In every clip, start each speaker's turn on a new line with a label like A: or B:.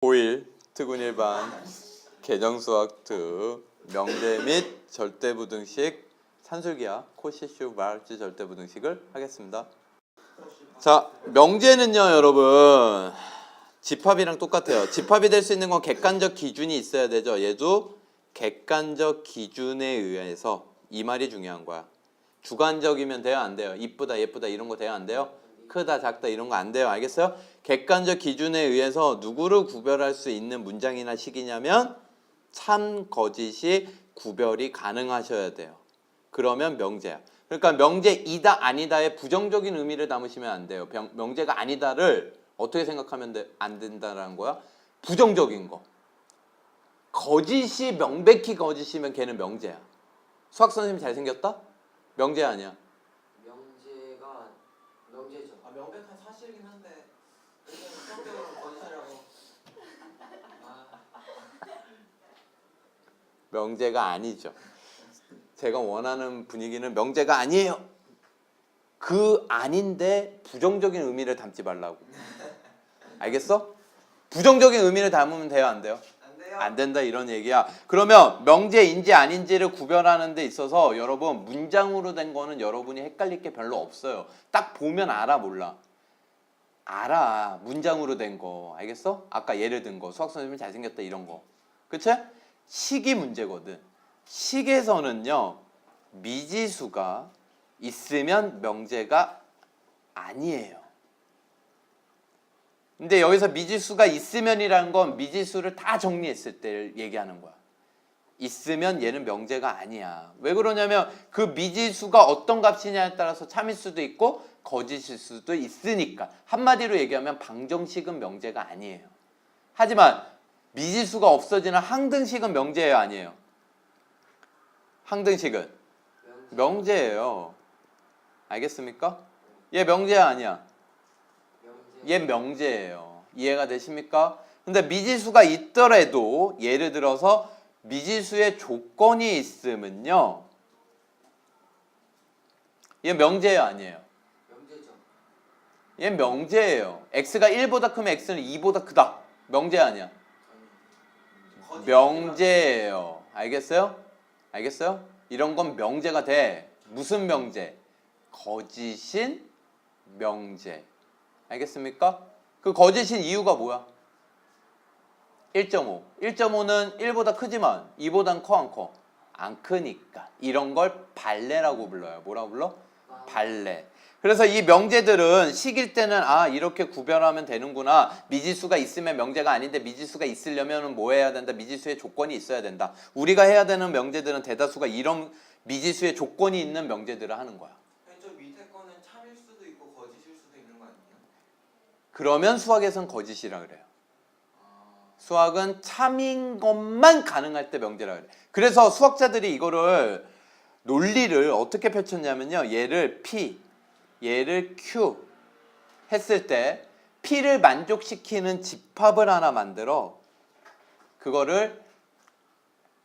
A: 고1 특훈 일반 개정수학 특 명제 및 절대부등식 산술기하 코시슈 마르치 절대부등식을 하겠습니다. 자, 명제는요 여러분 집합이랑 똑같아요. 집합이 될 수 있는 건 객관적 기준이 있어야 되죠. 얘도 객관적 기준에 의해서, 이 말이 중요한 거야. 주관적이면 돼요 안 돼요? 이쁘다 예쁘다 이런 거 돼요 안 돼요? 크다 작다 이런 거 안 돼요. 알겠어요? 객관적 기준에 의해서 누구를 구별할 수 있는 문장이나 식이냐면 참 거짓이 구별이 가능하셔야 돼요. 그러면 명제야. 그러니까 명제이다 아니다의 부정적인 의미를 담으시면 안 돼요. 명제가 아니다를 어떻게 생각하면 안 된다라는 거야? 부정적인 거. 거짓이 명백히 거짓이면 걔는 명제야. 수학 선생님 잘생겼다? 명제 아니야.
B: 명제죠. 명백한 사실이긴 한데 성격으로 거짓이라고.
A: 명제가 아니죠. 제가 원하는 분위기는 명제가 아니에요. 그 아닌데 부정적인 의미를 담지 말라고. 알겠어? 부정적인 의미를 담으면 돼요 안 돼요?
B: 안 돼요.
A: 안 된다 이런 얘기야. 그러면 명제인지 아닌지를 구별하는 데 있어서 여러분 문장으로 된 거는 여러분이 헷갈릴 게 별로 없어요. 딱 보면 알아 몰라? 알아. 문장으로 된 거. 알겠어? 아까 예를 든 거. 수학 선생님이 잘생겼다 이런 거. 그치? 식이 문제거든. 식에서는요 미지수가 있으면 명제가 아니에요. 근데 여기서 미지수가 있으면이라는 건 미지수를 다 정리했을 때 얘기하는 거야. 있으면 얘는 명제가 아니야. 왜 그러냐면 그 미지수가 어떤 값이냐에 따라서 참일 수도 있고 거짓일 수도 있으니까. 한마디로 얘기하면 방정식은 명제가 아니에요. 하지만 미지수가 없어지는 항등식은 명제예요 아니에요? 항등식은 명제예요. 알겠습니까? 얘 명제야 아니야? 얘 명제예요. 이해가 되십니까? 근데 미지수가 있더라도 예를 들어서 미지수의 조건이 있으면요 얘 명제예요 아니에요?
B: 명제죠.
A: 얘 명제예요. x가 1보다 크면 x는 2보다 크다. 명제 아니야? 명제예요. 알겠어요? 알겠어요? 이런 건 명제가 돼. 무슨 명제? 거짓인 명제. 알겠습니까? 그 거짓인 이유가 뭐야? 1.5. 1.5는 1보다 크지만 2보단 커 안 커? 안 크니까. 이런 걸 발레라고 불러요. 뭐라고 불러? 발레. 그래서 이 명제들은 식일 때는 아 이렇게 구별하면 되는구나. 미지수가 있으면 명제가 아닌데 미지수가 있으려면 뭐 해야 된다? 미지수의 조건이 있어야 된다. 우리가 해야 되는 명제들은 대다수가 이런 미지수의 조건이 있는 명제들을 하는 거야.
B: 저 밑에 거는 참일 수도 있고 거짓일 수도 있는 거 아니에요?
A: 그러면 수학에선 거짓이라 그래요. 수학은 참인 것만 가능할 때 명제라 그래. 그래서 수학자들이 이거를 논리를 어떻게 펼쳤냐면요. 얘를 P, 얘를 Q 했을 때 P를 만족시키는 집합을 하나 만들어 그거를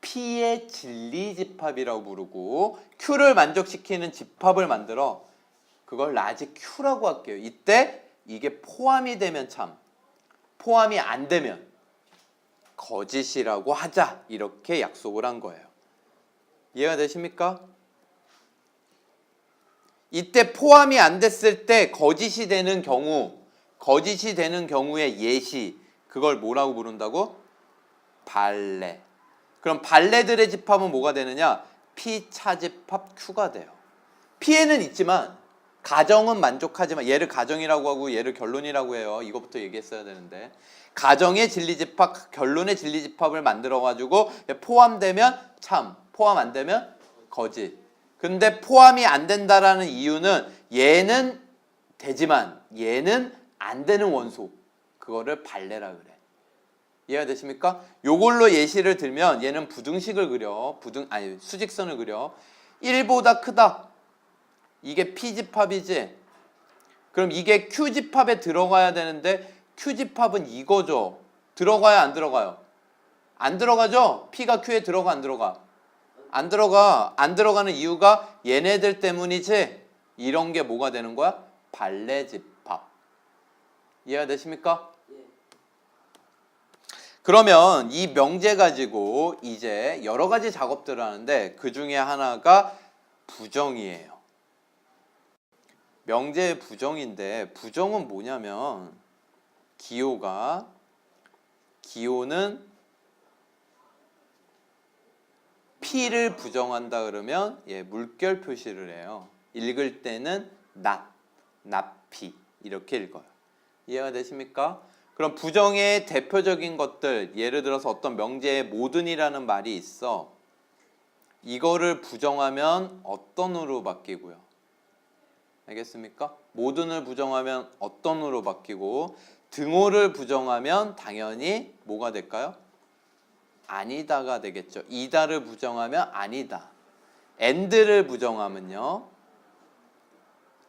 A: P의 진리집합이라고 부르고 Q를 만족시키는 집합을 만들어 그걸 라지 Q라고 할게요. 이때 이게 포함이 되면 참, 포함이 안 되면 거짓이라고 하자 이렇게 약속을 한 거예요. 이해가 되십니까? 이때 포함이 안 됐을 때 거짓이 되는 경우의 예시 그걸 뭐라고 부른다고? 발레. 그럼 발레들의 집합은 뭐가 되느냐? P 차집합 Q가 돼요. P에는 있지만 가정은 만족하지만 얘를 가정이라고 하고 얘를 결론이라고 해요. 이것부터 얘기했어야 되는데 가정의 진리집합, 결론의 진리집합을 만들어가지고 포함되면 참, 포함 안 되면 거짓. 근데 포함이 안 된다라는 이유는 얘는 되지만 얘는 안 되는 원소. 그거를 발레라 그래. 이해가 되십니까? 요걸로 예시를 들면 얘는 부등식을 그려. 수직선을 그려. 1보다 크다. 이게 P집합이지? 그럼 이게 Q집합에 들어가야 되는데 Q집합은 이거죠. 들어가야 안 들어가요? 안 들어가죠? P가 Q에 들어가 안 들어가? 안 들어가. 안 들어가는 이유가 얘네들 때문이지? 이런 게 뭐가 되는 거야? 발레집합. 이해가 되십니까? 그러면 이 명제 가지고 이제 여러 가지 작업들을 하는데 그 중에 하나가 부정이에요. 명제의 부정인데 부정은 뭐냐면 기호는 P를 부정한다 그러면 물결 표시를 해요. 읽을 때는 낫피 이렇게 읽어요. 이해가 되십니까? 그럼 부정의 대표적인 것들, 예를 들어서 어떤 명제에 모든이라는 말이 있어. 이거를 부정하면 어떤 으로 바뀌고요? 알겠습니까? 모든을 부정하면 어떤 으로 바뀌고 등호를 부정하면 당연히 뭐가 될까요? 아니다가 되겠죠. 이다를 부정하면 아니다. and를 부정하면요.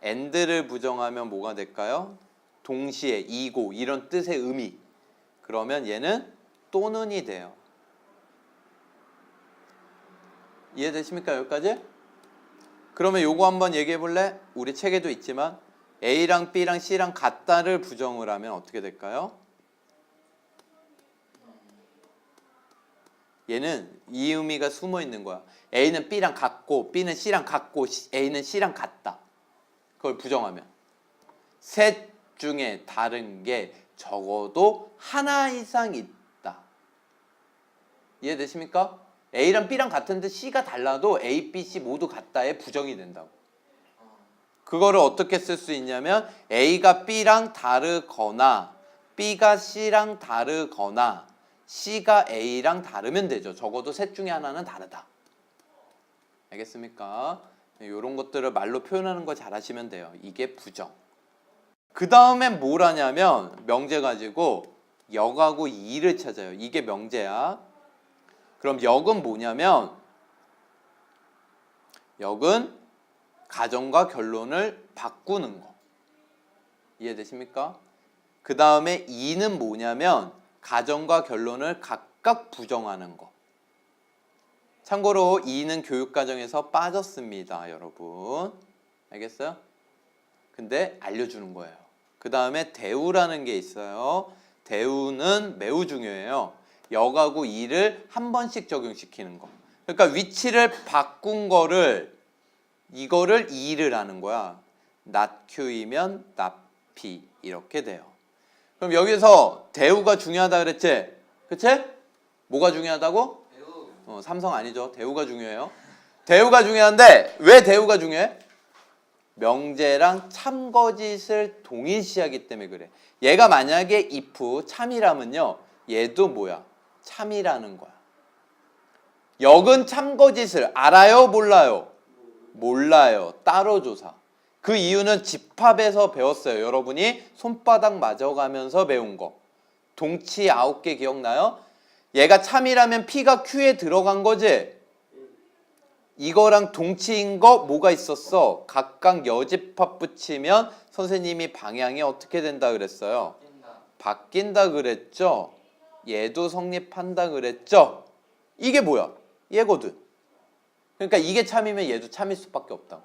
A: and를 부정하면 뭐가 될까요? 동시에, 이고 이런 뜻의 의미. 그러면 얘는 또는이 돼요. 이해되십니까? 여기까지? 그러면 요거 한번 얘기해 볼래? 우리 책에도 있지만 A랑 B랑 C랑 같다를 부정을 하면 어떻게 될까요? 얘는 이 의미가 숨어 있는 거야. A는 B랑 같고 B는 C랑 같고 A는 C랑 같다. 그걸 부정하면 셋 중에 다른 게 적어도 하나 이상 있다. 이해되십니까? A랑 B랑 같은데 C가 달라도 A, B, C 모두 같다에 부정이 된다고. 그거를 어떻게 쓸 수 있냐면 A가 B랑 다르거나 B가 C랑 다르거나 C가 A랑 다르면 되죠. 적어도 셋 중에 하나는 다르다. 알겠습니까? 이런 것들을 말로 표현하는 거 잘하시면 돼요. 이게 부정. 그 다음엔 뭘 하냐면 명제 가지고 역하고 이를 찾아요. 이게 명제야. 그럼 역은 뭐냐면 역은 가정과 결론을 바꾸는 거. 이해되십니까? 그 다음에 이는 뭐냐면 가정과 결론을 각각 부정하는 거. 참고로 이는 교육과정에서 빠졌습니다, 여러분. 알겠어요? 근데 알려주는 거예요. 그 다음에 대우라는 게 있어요. 대우는 매우 중요해요. 역하고 이를 한 번씩 적용시키는 거. 그러니까 위치를 바꾼 거를 이거를 이를 하는 거야. 낫큐이면 낫피 이렇게 돼요. 그럼 여기서 대우가 중요하다 그랬지? 그치? 뭐가 중요하다고?
B: 배우.
A: 삼성 아니죠. 대우가 중요해요. 대우가 중요한데 왜 대우가 중요해? 명제랑 참거짓을 동일시하기 때문에 그래. 얘가 만약에 if 참이라면요. 얘도 뭐야? 참이라는 거야. 역은 참거짓을 알아요? 몰라요? 몰라요. 따로 조사. 그 이유는 집합에서 배웠어요. 여러분이 손바닥 맞아가면서 배운 거. 동치 9개 기억나요? 얘가 참이라면 P가 Q에 들어간 거지? 이거랑 동치인 거 뭐가 있었어? 각각 여집합 붙이면 선생님이 방향이 어떻게 된다 그랬어요? 바뀐다 그랬죠? 얘도 성립한다 그랬죠? 이게 뭐야? 얘거든. 그러니까 이게 참이면 얘도 참일 수밖에 없다.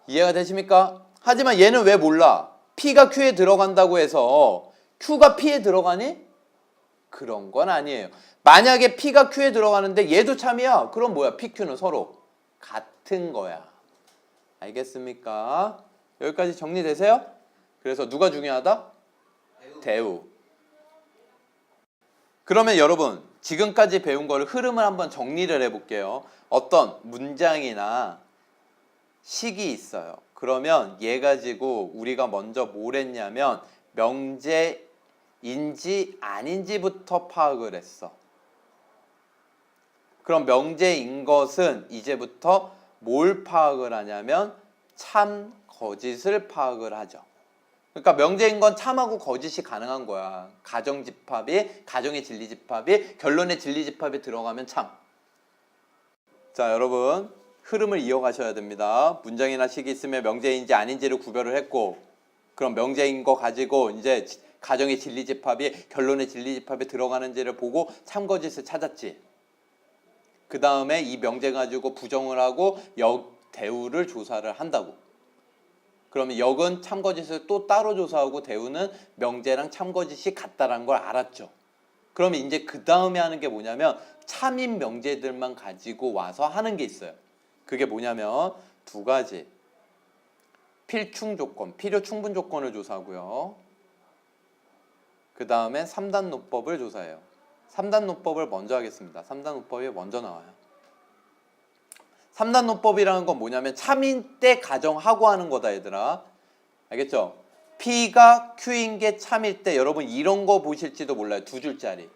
A: 이해가 되십니까? 하지만 얘는 왜 몰라? P가 Q에 들어간다고 해서 Q가 P에 들어가니? 그런 건 아니에요. 만약에 P가 Q에 들어가는데 얘도 참이야. 그럼 뭐야? P, Q는 서로 같은 거야. 알겠습니까? 여기까지 정리되세요? 그래서 누가 중요하다? 대우. 그러면 여러분 지금까지 배운 거를 흐름을 한번 정리를 해볼게요. 어떤 문장이나 식이 있어요. 그러면 얘 가지고 우리가 먼저 뭘 했냐면 명제인지 아닌지부터 파악을 했어. 그럼 명제인 것은 이제부터 뭘 파악을 하냐면 참, 거짓을 파악을 하죠. 그러니까 명제인 건 참하고 거짓이 가능한 거야. 가정의 진리집합이 결론의 진리집합에 들어가면 참. 자, 여러분 흐름을 이어가셔야 됩니다. 문장이나 식이 있으면 명제인지 아닌지를 구별을 했고, 그럼 명제인 거 가지고 이제 가정의 진리집합이 결론의 진리집합에 들어가는지를 보고 참거짓을 찾았지. 그 다음에 이 명제 가지고 부정을 하고 대우를 조사를 한다고. 그러면 역은 참거짓을 또 따로 조사하고 대우는 명제랑 참거짓이 같다라는 걸 알았죠. 그러면 이제 그 다음에 하는 게 뭐냐면 참인 명제들만 가지고 와서 하는 게 있어요. 그게 뭐냐면 두 가지. 필충 조건, 필요 충분 조건을 조사하고요. 그 다음에 3단 노법을 조사해요. 3단 노법을 먼저 하겠습니다. 3단 노법이 먼저 나와요. 3단 노법이라는 건 뭐냐면 참인 때 가정하고 하는 거다 얘들아. 알겠죠? P가 Q인 게 참일 때 여러분 이런 거 보실지도 몰라요. 두 줄짜리.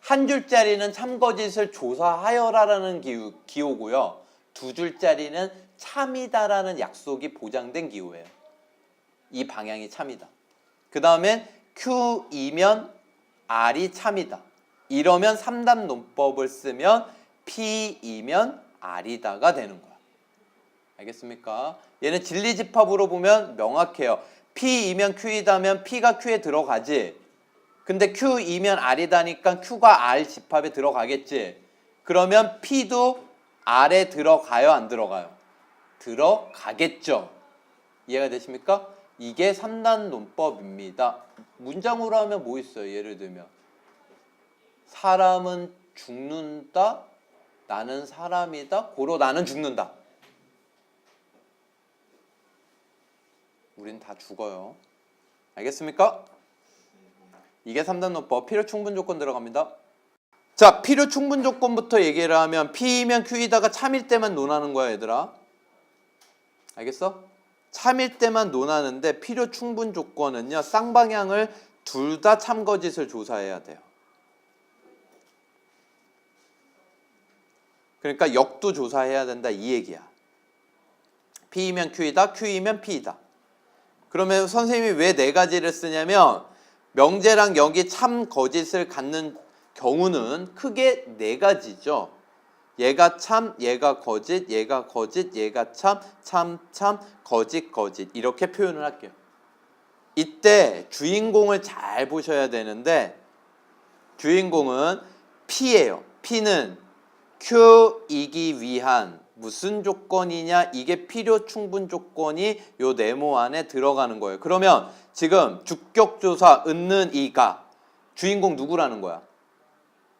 A: 한 줄짜리는 참거짓을 조사하여라라는 기호고요. 두 줄짜리는 참이다라는 약속이 보장된 기호예요. 이 방향이 참이다. 그 다음엔 Q이면 R이 참이다. 이러면 3단 논법을 쓰면 P이면 R이다가 되는 거야. 알겠습니까? 얘는 진리집합으로 보면 명확해요. P이면 Q이다면 P가 Q에 들어가지. 근데 Q이면 R이다니까 Q가 R 집합에 들어가겠지. 그러면 P도 R에 들어가요? 안 들어가요? 들어가겠죠. 이해가 되십니까? 이게 3단 논법입니다. 문장으로 하면 뭐 있어요? 예를 들면 사람은 죽는다. 나는 사람이다. 고로 나는 죽는다. 우린 다 죽어요. 알겠습니까? 이게 3단 논법. 필요 충분 조건 들어갑니다. 자, 필요 충분 조건부터 얘기를 하면 P이면 Q이다가 참일 때만 논하는 거야, 얘들아. 알겠어? 참일 때만 논하는데 필요 충분 조건은요. 쌍방향을 둘 다 참거짓을 조사해야 돼요. 그러니까 역도 조사해야 된다 이 얘기야. P이면 Q이다, Q이면 P이다. 그러면 선생님이 왜 네 가지를 쓰냐면 명제랑 여기 참 거짓을 갖는 경우는 크게 네 가지죠. 얘가 참, 얘가 거짓, 얘가 거짓, 얘가 참, 참, 참, 거짓, 거짓 이렇게 표현을 할게요. 이때 주인공을 잘 보셔야 되는데 주인공은 P예요. P는 Q이기 위한 무슨 조건이냐? 이게 필요 충분 조건이 요 네모 안에 들어가는 거예요. 그러면 지금 주격조사 은는 이가 주인공 누구라는 거야?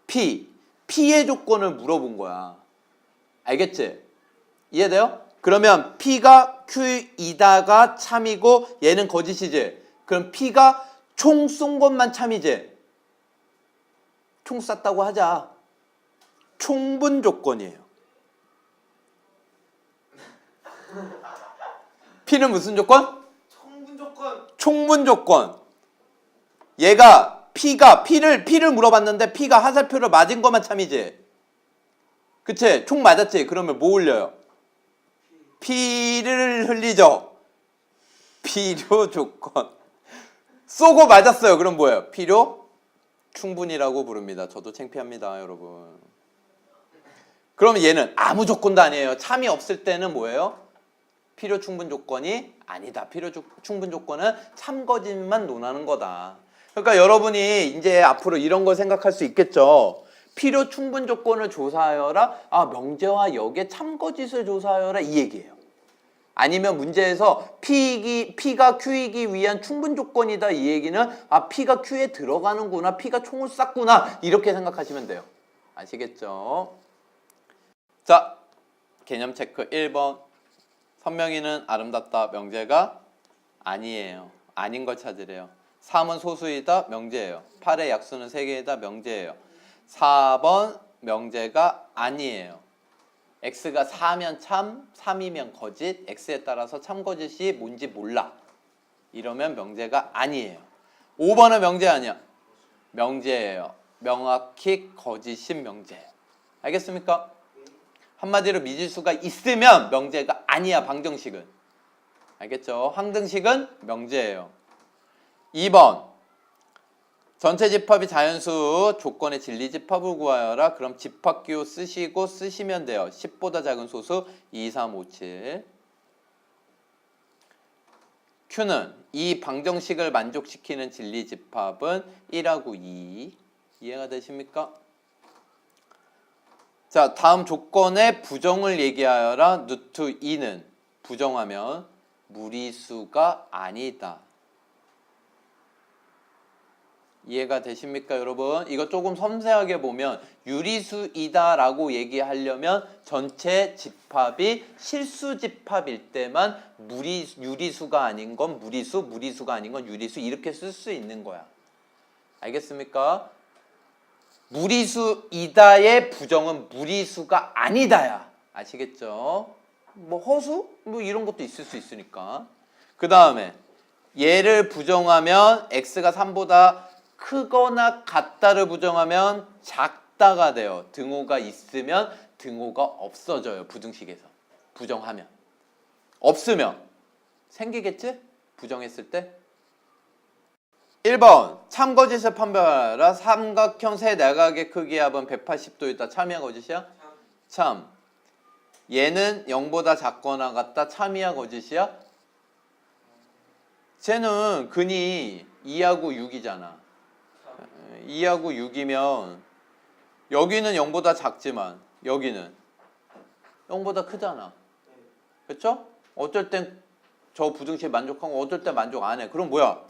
A: P. P의 조건을 물어본 거야. 알겠지? 이해돼요? 그러면 P가 Q이다가 참이고 얘는 거짓이지. 그럼 P가 총 쏜 것만 참이지. 총 쐈다고 하자. 충분 조건이에요. P는 무슨 조건?
B: 충분 조건.
A: 충분 조건. 얘가 P를 물어봤는데 P가 화살표를 맞은 것만 참이지. 그치? 총 맞았지? 그러면 뭐 흘려요? P를 흘리죠. 필요 조건. 쏘고 맞았어요. 그럼 뭐예요? 필요 충분이라고 부릅니다. 저도 창피합니다, 여러분. 그러면 얘는 아무 조건도 아니에요. 참이 없을 때는 뭐예요? 필요 충분 조건이 아니다. 필요 충분 조건은 참거짓만 논하는 거다. 그러니까 여러분이 이제 앞으로 이런 걸 생각할 수 있겠죠. 필요 충분 조건을 조사하여라. 아, 명제와 역의 참거짓을 조사하여라 이 얘기예요. 아니면 문제에서 P가 Q이기 위한 충분 조건이다 이 얘기는 아, P가 Q에 들어가는구나. P가 총을 쐈구나. 이렇게 생각하시면 돼요. 아시겠죠? 자, 개념 체크 1번. 선명이는 아름답다. 명제가 아니에요. 아닌 걸 찾으래요. 3은 소수이다. 명제예요. 8의 약수는 3개이다. 명제예요. 4번 명제가 아니에요. X가 4면 참, 3이면 거짓. X에 따라서 참거짓이 뭔지 몰라. 이러면 명제가 아니에요. 5번은 명제 아니야. 명제예요. 명확히 거짓인 명제. 알겠습니까? 한마디로 미지수가 있으면 명제가 아니야. 방정식은. 알겠죠? 항등식은 명제예요. 2번 전체 집합이 자연수 조건의 진리집합을 구하여라. 그럼 집합기호 쓰시면 돼요. 10보다 작은 소수 2, 3, 5, 7. Q는 이 방정식을 만족시키는 진리집합은 1하고 2. 이해가 되십니까? 자, 다음 조건의 부정을 얘기하여라. 루트 2는 부정하면 무리수가 아니다. 이해가 되십니까, 여러분? 이거 조금 섬세하게 보면 유리수이다라고 얘기하려면 전체 집합이 실수 집합일 때만 유리수가 아닌 건 무리수, 무리수가 아닌 건 유리수 이렇게 쓸 수 있는 거야. 알겠습니까? 무리수이다의 부정은 무리수가 아니다야. 아시겠죠? 뭐 허수? 뭐 이런 것도 있을 수 있으니까. 그 다음에 얘를 부정하면 x가 3보다 크거나 같다를 부정하면 작다가 돼요. 등호가 있으면 등호가 없어져요. 부등식에서. 부정하면. 없으면 생기겠지? 부정했을 때. 1번 참거짓을 판별하라. 삼각형 세 내각의 크기의 합은 180도이다. 참이야 거짓이야? 참. 얘는 0보다 작거나 같다. 참이야 거짓이야? 쟤는 근이 2하고 6이잖아. 2하고 6이면 여기는 0보다 작지만 여기는 0보다 크잖아. 그렇죠? 어쩔 땐 저 부등식에 만족하고 어쩔 땐 만족 안 해. 그럼 뭐야?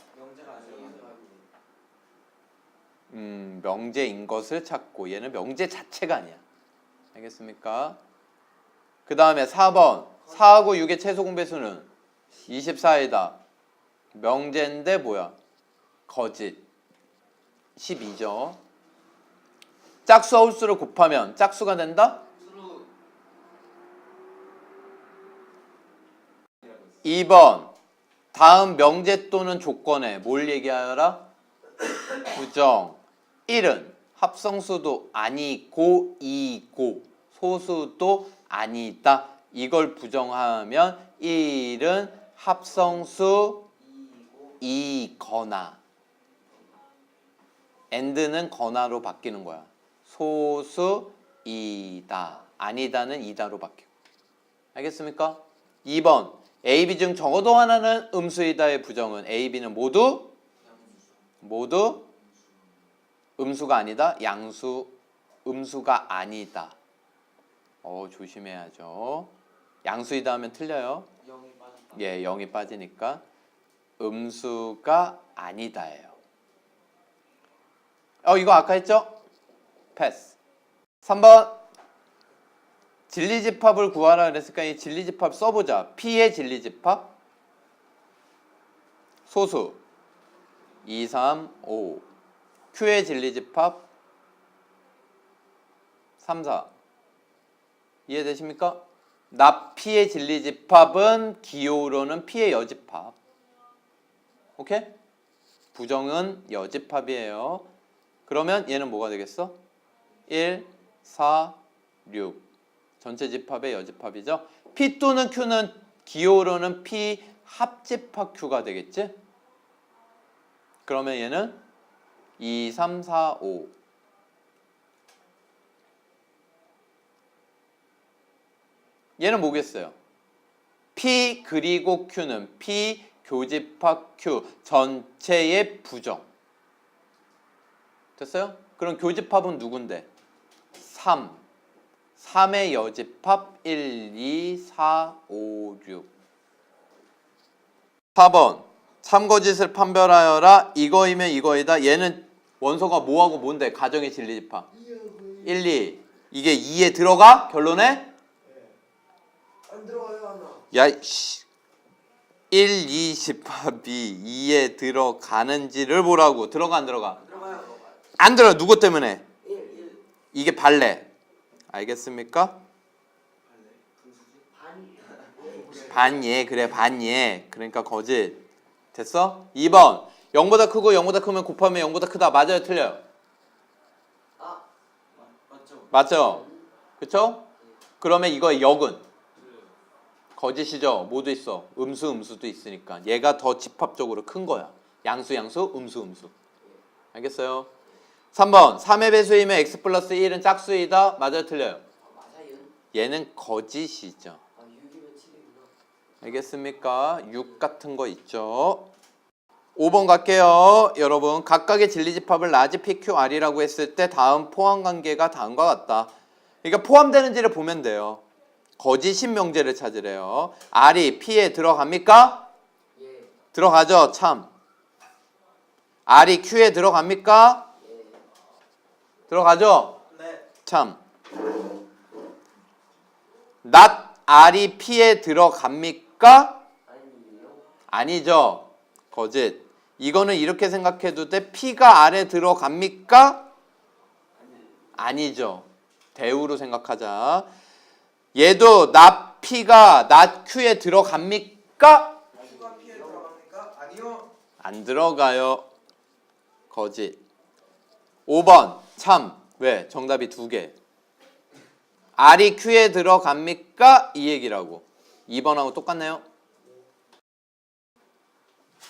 A: 명제인 것을 찾고 얘는 명제 자체가 아니야. 알겠습니까? 그 다음에 4번 4하고 6의 최소 공배수는 24이다. 명제인데 뭐야? 거짓. 12죠. 짝수와 홀수를 곱하면 짝수가 된다? 2번 다음 명제 또는 조건에 뭘 얘기하여라? 부정. 1은 합성수도 아니고 2고 소수도 아니다. 이걸 부정하면 1은 합성수 2거나 and는 거나로 바뀌는 거야. 소수이다. 아니다는 이다로 바뀌고. 알겠습니까? 2번 A, B 중 적어도 하나는 음수이다의 부정은 A, B는 모두 음수가 아니다. 양수 음수가 아니다. 조심해야죠. 양수이다 하면 틀려요.
B: 0이 빠졌다.
A: 예, 0이 빠지니까 음수가 아니다예요. 이거 아까 했죠? 패스. 3번 진리집합을 구하라 그랬으니까 이 진리집합 써보자. P의 진리집합 소수 2, 3, 5 Q의 진리집합 3, 4 이해되십니까? 납 P의 진리집합은 기호로는 P의 여집합. 오케이? 부정은 여집합이에요. 그러면 얘는 뭐가 되겠어? 1, 4, 6 전체 집합의 여집합이죠. P 또는 Q는 기호로는 P 합집합 Q가 되겠지? 그러면 얘는 2, 3, 4, 5 얘는 뭐겠어요? P 그리고 Q는 P 교집합 Q 전체의 부정. 됐어요? 그럼 교집합은 누군데? 3의 여집합 1, 2, 4, 5, 6 4번 참거짓을 판별하여라. 이거이면 이거이다. 얘는 원소가 뭐하고 뭔데? 가정의 진리집합 1, 2 이게 2에 들어가? 결론에?
C: 안 들어가요 하나.
A: 야, 1, 2 집합이 2에 들어가는지를 보라고. 들어가 안 들어가?
C: 들어가요.
A: 안 들어. 누구 때문에?
C: 1.
A: 이게 발레. 알겠습니까? 반예. 그래 반예. 그러니까 거짓. 됐어? 2번 0보다 크고 0보다 크면 곱하면 0보다 크다. 맞아요 틀려요?
B: 맞죠?
A: 맞죠? 그쵸? 그러면 이거의 역은? 거짓이죠. 뭐도 있어. 음수도 있으니까. 얘가 더 집합적으로 큰 거야. 양수 음수. 알겠어요? 3번 3의 배수이면 x 플러스 1은 짝수이다. 맞아요 틀려요?
C: 맞아요.
A: 얘는 거짓이죠.
C: 6이면 7이구나.
A: 알겠습니까? 6 같은 거 있죠. 5번 갈게요. 여러분 각각의 진리집합을 라지 PQR이라고 했을 때 다음 포함관계가 다음과 같다. 그러니까 포함되는지를 보면 돼요. 거짓인 명제를 찾으래요. R이 P에 들어갑니까?
C: 예.
A: 들어가죠. 참. R이 Q에 들어갑니까?
C: 예.
A: 들어가죠?
B: 네.
A: 참. not R이 P에 들어갑니까?
C: 아니요.
A: 아니죠. 거짓. 이거는 이렇게 생각해도 돼. P가 R에 들어갑니까? 아니죠. 대우로 생각하자. 얘도 not P가 not Q에 들어갑니까?
B: Q가 P에 들어갑니까? 아니요.
A: 안 들어가요. 거짓. 5번. 참. 왜? 정답이 2개. R이 Q에 들어갑니까? 이 얘기라고. 2번하고 똑같네요.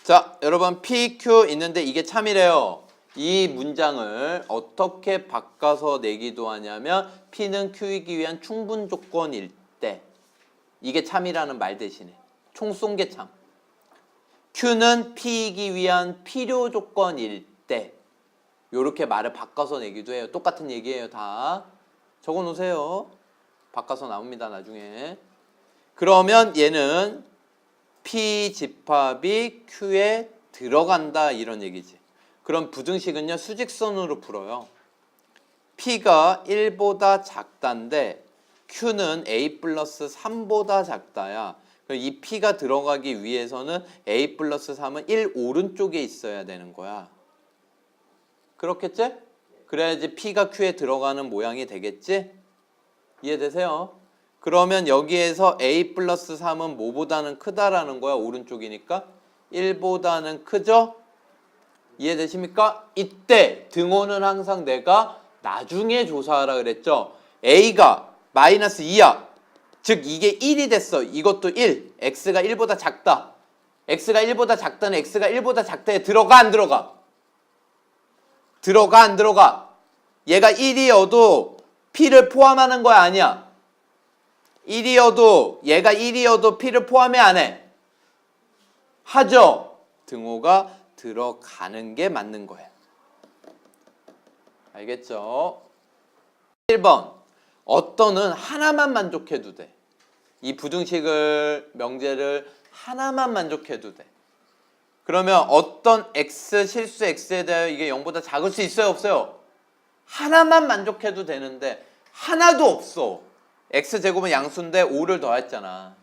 A: 자, 여러분 PQ 있는데 이게 참이래요. 이 문장을 어떻게 바꿔서 내기도 하냐면 P는 Q이기 위한 충분 조건일 때 이게 참이라는 말 대신에 총 쏜 게 참. Q는 P이기 위한 필요 조건일 때 요렇게 말을 바꿔서 내기도 해요. 똑같은 얘기예요. 다 적어 놓으세요. 바꿔서 나옵니다. 나중에. 그러면 얘는 P 집합이 Q에 들어간다 이런 얘기지. 그럼 부등식은요 수직선으로 풀어요. P가 1보다 작다인데 Q는 A 플러스 3보다 작다야. 이 P가 들어가기 위해서는 A 플러스 3은 1 오른쪽에 있어야 되는 거야. 그렇겠지? 그래야지 P가 Q에 들어가는 모양이 되겠지? 이해되세요? 그러면 여기에서 A 플러스 3은 뭐보다는 크다라는 거야. 오른쪽이니까 1보다는 크죠? 이해되십니까? 이때 등호는 항상 내가 나중에 조사하라 그랬죠. A가 마이너스 2야. 즉 이게 1이 됐어. 이것도 1. X가 1보다 작다. X가 1보다 작다는 X가 1보다 작다에 들어가 안 들어가? 들어가 안 들어가? 얘가 1이어도 P를 포함하는 거야 아니야? 1이어도 얘가 1이어도 P를 포함해 안 해? 하죠? 등호가 들어가는 게 맞는 거야. 알겠죠? 1번 어떤은 하나만 만족해도 돼. 이 부등식을 명제를 하나만 만족해도 돼. 그러면 어떤 x 실수 x에 대하여 이게 0보다 작을 수 있어요 없어요? 하나만 만족해도 되는데 하나도 없어. x제곱은 양수인데 5를 더했잖아.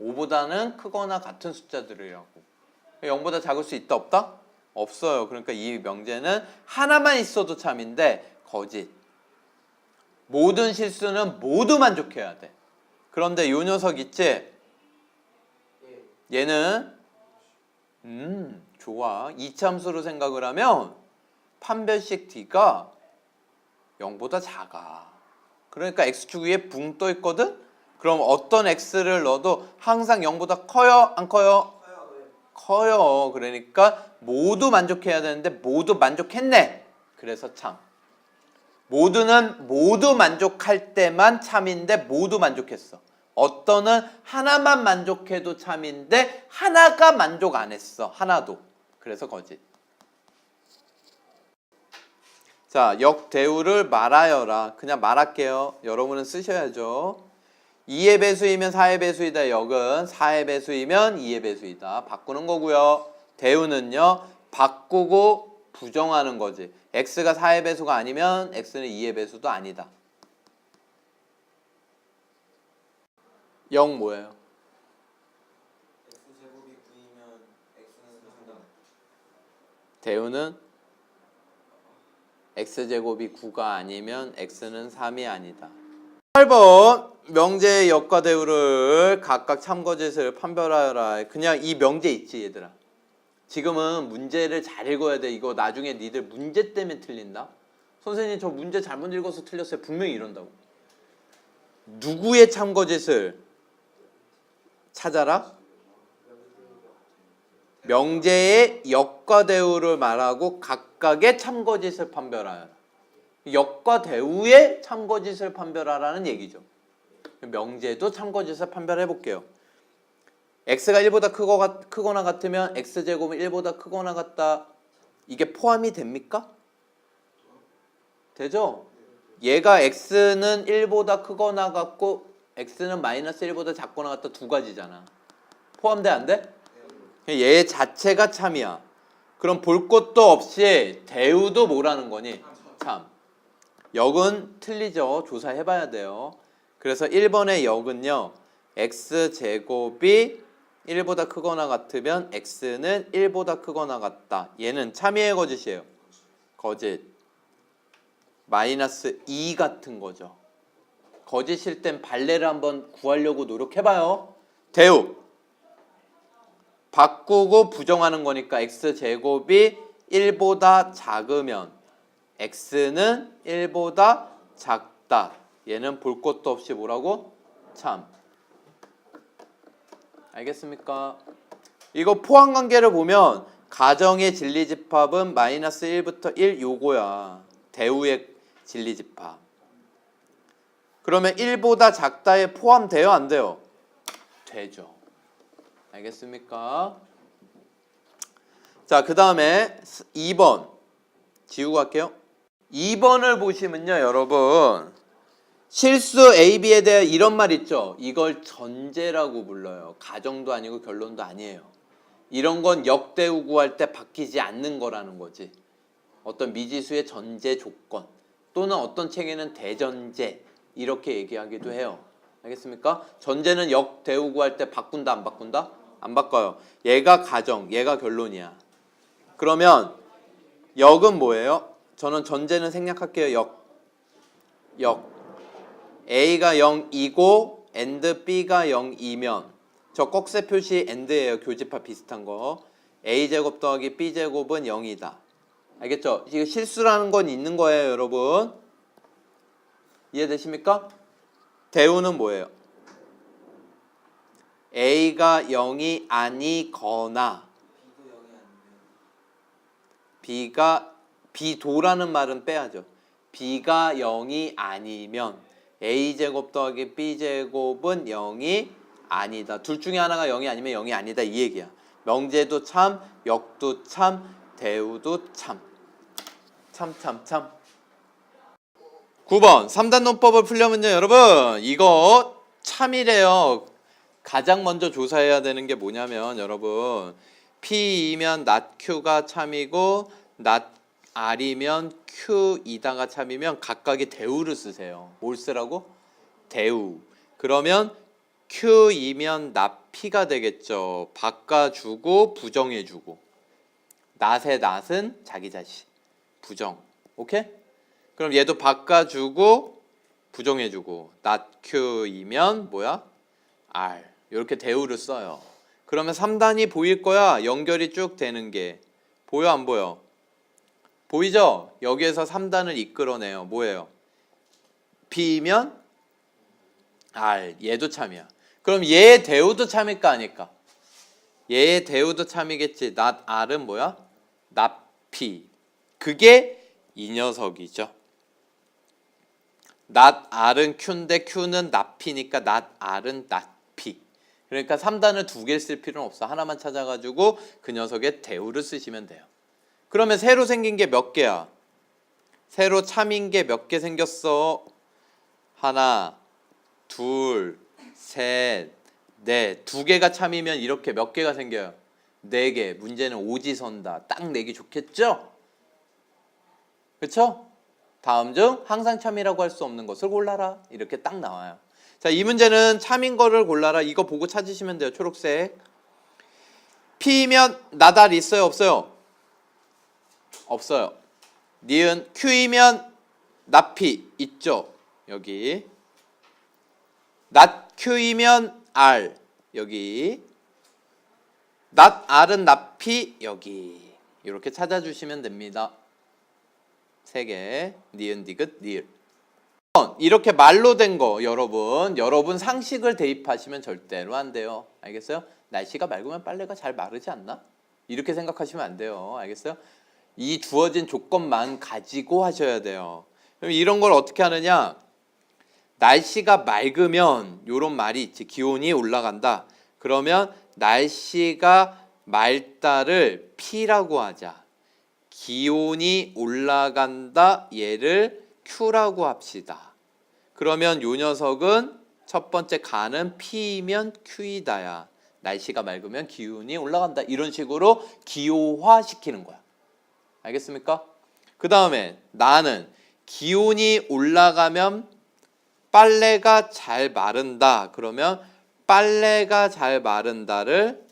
A: 5보다는 크거나 같은 숫자들이라고. 0보다 작을 수 있다 없다? 없어요. 그러니까 이 명제는 하나만 있어도 참인데 거짓. 모든 실수는 모두 만족해야 돼. 그런데 요 녀석 있지? 얘는 좋아. 이참수로 생각을 하면 판별식 D가 0보다 작아. 그러니까 X축 위에 붕 떠 있거든? 그럼 어떤 X를 넣어도 항상 0보다 커요? 안 커요? 커요. 그러니까 모두 만족해야 되는데 모두 만족했네. 그래서 참. 모두는 모두 만족할 때만 참인데 모두 만족했어. 어떤은 하나만 만족해도 참인데 하나가 만족 안 했어. 하나도. 그래서 거짓. 자, 역대우를 말하여라. 그냥 말할게요. 여러분은 쓰셔야죠. 2의 배수이면 4의 배수이다. 역은 4의 배수이면 2의 배수이다. 바꾸는 거고요. 대우는요. 바꾸고 부정하는 거지. x가 4의 배수가 아니면 x는 2의 배수도 아니다. 0 뭐예요?
B: X제곱이 9이면 X는 3다.
A: 대우는 x제곱이 9가 아니면 x는 3이 아니다. 8번 명제의 역과 대우를 각각 참거짓을 판별하여라. 그냥 이 명제 있지 얘들아. 지금은 문제를 잘 읽어야 돼. 이거 나중에 니들 문제 때문에 틀린다. 선생님 저 문제 잘못 읽어서 틀렸어요. 분명히 이런다고. 누구의 참거짓을 찾아라? 명제의 역과 대우를 말하고 각각의 참거짓을 판별하여라. 역과 대우의 참거짓을 판별하라는 얘기죠. 명제도 참거짓을 판별해 볼게요. x가 1보다 크거나 같으면 x제곱은 1보다 크거나 같다. 이게 포함이 됩니까? 되죠? 얘가 x는 1보다 크거나 같고 x는 마이너스 1보다 작거나 같다. 두 가지잖아. 포함돼 안 돼? 얘 자체가 참이야. 그럼 볼 것도 없이 대우도 뭐라는 거니? 참. 역은 틀리죠. 조사해봐야 돼요. 그래서 1번의 역은요. x제곱이 1보다 크거나 같으면 x는 1보다 크거나 같다. 얘는 참이에요, 거짓이에요? 거짓. 마이너스 2 같은 거죠. 거짓일 땐 발레를 한번 구하려고 노력해봐요. 대우. 바꾸고 부정하는 거니까 x제곱이 1보다 작으면 x는 1보다 작다. 얘는 볼 것도 없이 뭐라고? 참. 알겠습니까? 이거 포함관계를 보면 가정의 진리집합은 마이너스 1부터 1 요거야. 대우의 진리집합. 그러면 1보다 작다에 포함돼요? 안 돼요? 되죠. 알겠습니까? 자, 그 다음에 2번 지우고 갈게요. 2번을 보시면요, 여러분. 실수 A, B에 대해 이런 말 있죠. 이걸 전제라고 불러요. 가정도 아니고 결론도 아니에요. 이런 건 역대우 구할 때 바뀌지 않는 거라는 거지. 어떤 미지수의 전제 조건 또는 어떤 책에는 대전제 이렇게 얘기하기도 해요. 알겠습니까? 전제는 역대우 구할 때 바꾼다 안 바꾼다? 안 바꿔요. 얘가 가정, 얘가 결론이야. 그러면 역은 뭐예요? 저는 전제는 생략할게요. 역. A가 0이고 and B가 0이면 저 꺽쇠 표시 and예요. 교집합 비슷한 거. A제곱 더하기 B제곱은 0이다. 알겠죠? 이거 실수라는 건 있는 거예요, 여러분. 이해되십니까? 대우는 뭐예요? A가 0이 아니거나 B가 B도라는 말은 빼야죠. B가 0이 아니면 A제곱 더하기 B제곱은 0이 아니다. 둘 중에 하나가 0이 아니면 0이 아니다. 이 얘기야. 명제도 참, 역도 참, 대우도 참. 참. 9번 3단 논법을 풀려면요, 여러분. 이거 참이래요. 가장 먼저 조사해야 되는 게 뭐냐면 여러분. P이면 not Q가 참이고 not R이면 Q이다가 참이면 각각의 대우를 쓰세요. 뭘 쓰라고? 대우. 그러면 Q이면 not P가 되겠죠. 바꿔주고 부정해주고. not의 not은 자기 자신. 부정. 오케이? 그럼 얘도 바꿔주고 부정해주고. not Q이면 뭐야? R. 이렇게 대우를 써요. 그러면 3단이 보일 거야. 연결이 쭉 되는 게. 보여 안 보여? 보이죠? 여기에서 3단을 이끌어내요. 뭐예요? B면 R. 얘도 참이야. 그럼 얘의 대우도 참일까 아닐까? 얘의 대우도 참이겠지. not R은 뭐야? not P. 그게 이 녀석이죠. not R은 Q인데 Q는 not P니까 not R은 not P. 그러니까 3단을 두 개를 쓸 필요는 없어. 하나만 찾아가지고 그 녀석의 대우를 쓰시면 돼요. 그러면 새로 생긴 게 몇 개야? 새로 참인 게 몇 개 생겼어? 하나, 둘, 셋, 넷. 두 개가 참이면 이렇게 몇 개가 생겨요? 4개. 문제는 오지선다. 딱 내기 좋겠죠? 그렇죠? 다음 중 항상 참이라고 할 수 없는 것을 골라라. 이렇게 딱 나와요. 자, 이 문제는 참인 거를 골라라. 이거 보고 찾으시면 돼요. 초록색. P이면 나달 있어요? 없어요? 없어요. 니은 Q이면 나피 있죠? 여기. not Q이면 R 여기. not R은 나피 여기. 이렇게 찾아주시면 됩니다. 3개. 니은 디귿 니을. 이렇게 말로 된 거 여러분 상식을 대입하시면 절대로 안 돼요. 알겠어요? 날씨가 맑으면 빨래가 잘 마르지 않나? 이렇게 생각하시면 안 돼요. 알겠어요? 이 주어진 조건만 가지고 하셔야 돼요. 그럼 이런 걸 어떻게 하느냐? 날씨가 맑으면 이런 말이 있지. 기온이 올라간다. 그러면 날씨가 맑다를 P라고 하자. 기온이 올라간다. 얘를 Q라고 합시다. 그러면 이 녀석은 첫 번째 가는 P이면 Q이다야. 날씨가 맑으면 기온이 올라간다. 이런 식으로 기호화시키는 거야. 알겠습니까? 그 다음에 나는 기온이 올라가면 빨래가 잘 마른다. 그러면 빨래가 잘 마른다를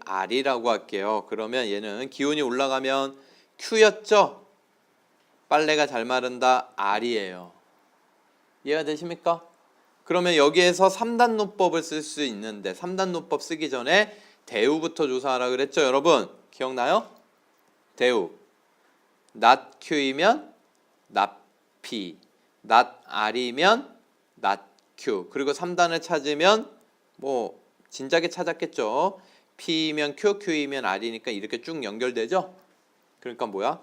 A: R이라고 할게요. 그러면 얘는 기온이 올라가면 Q였죠? 빨래가 잘 마른다 R이에요. 이해가 되십니까? 그러면 여기에서 3단노법을 쓸 수 있는데 단노법 쓰기 전에 대우부터 조사하라 그랬죠, 여러분? 기억나요? 대우. not Q이면 not P, not R이면 not Q. 그리고 3단을 찾으면 뭐 진작에 찾았겠죠. P면 Q, Q이면 R이니까 이렇게 쭉 연결되죠? 그러니까 뭐야?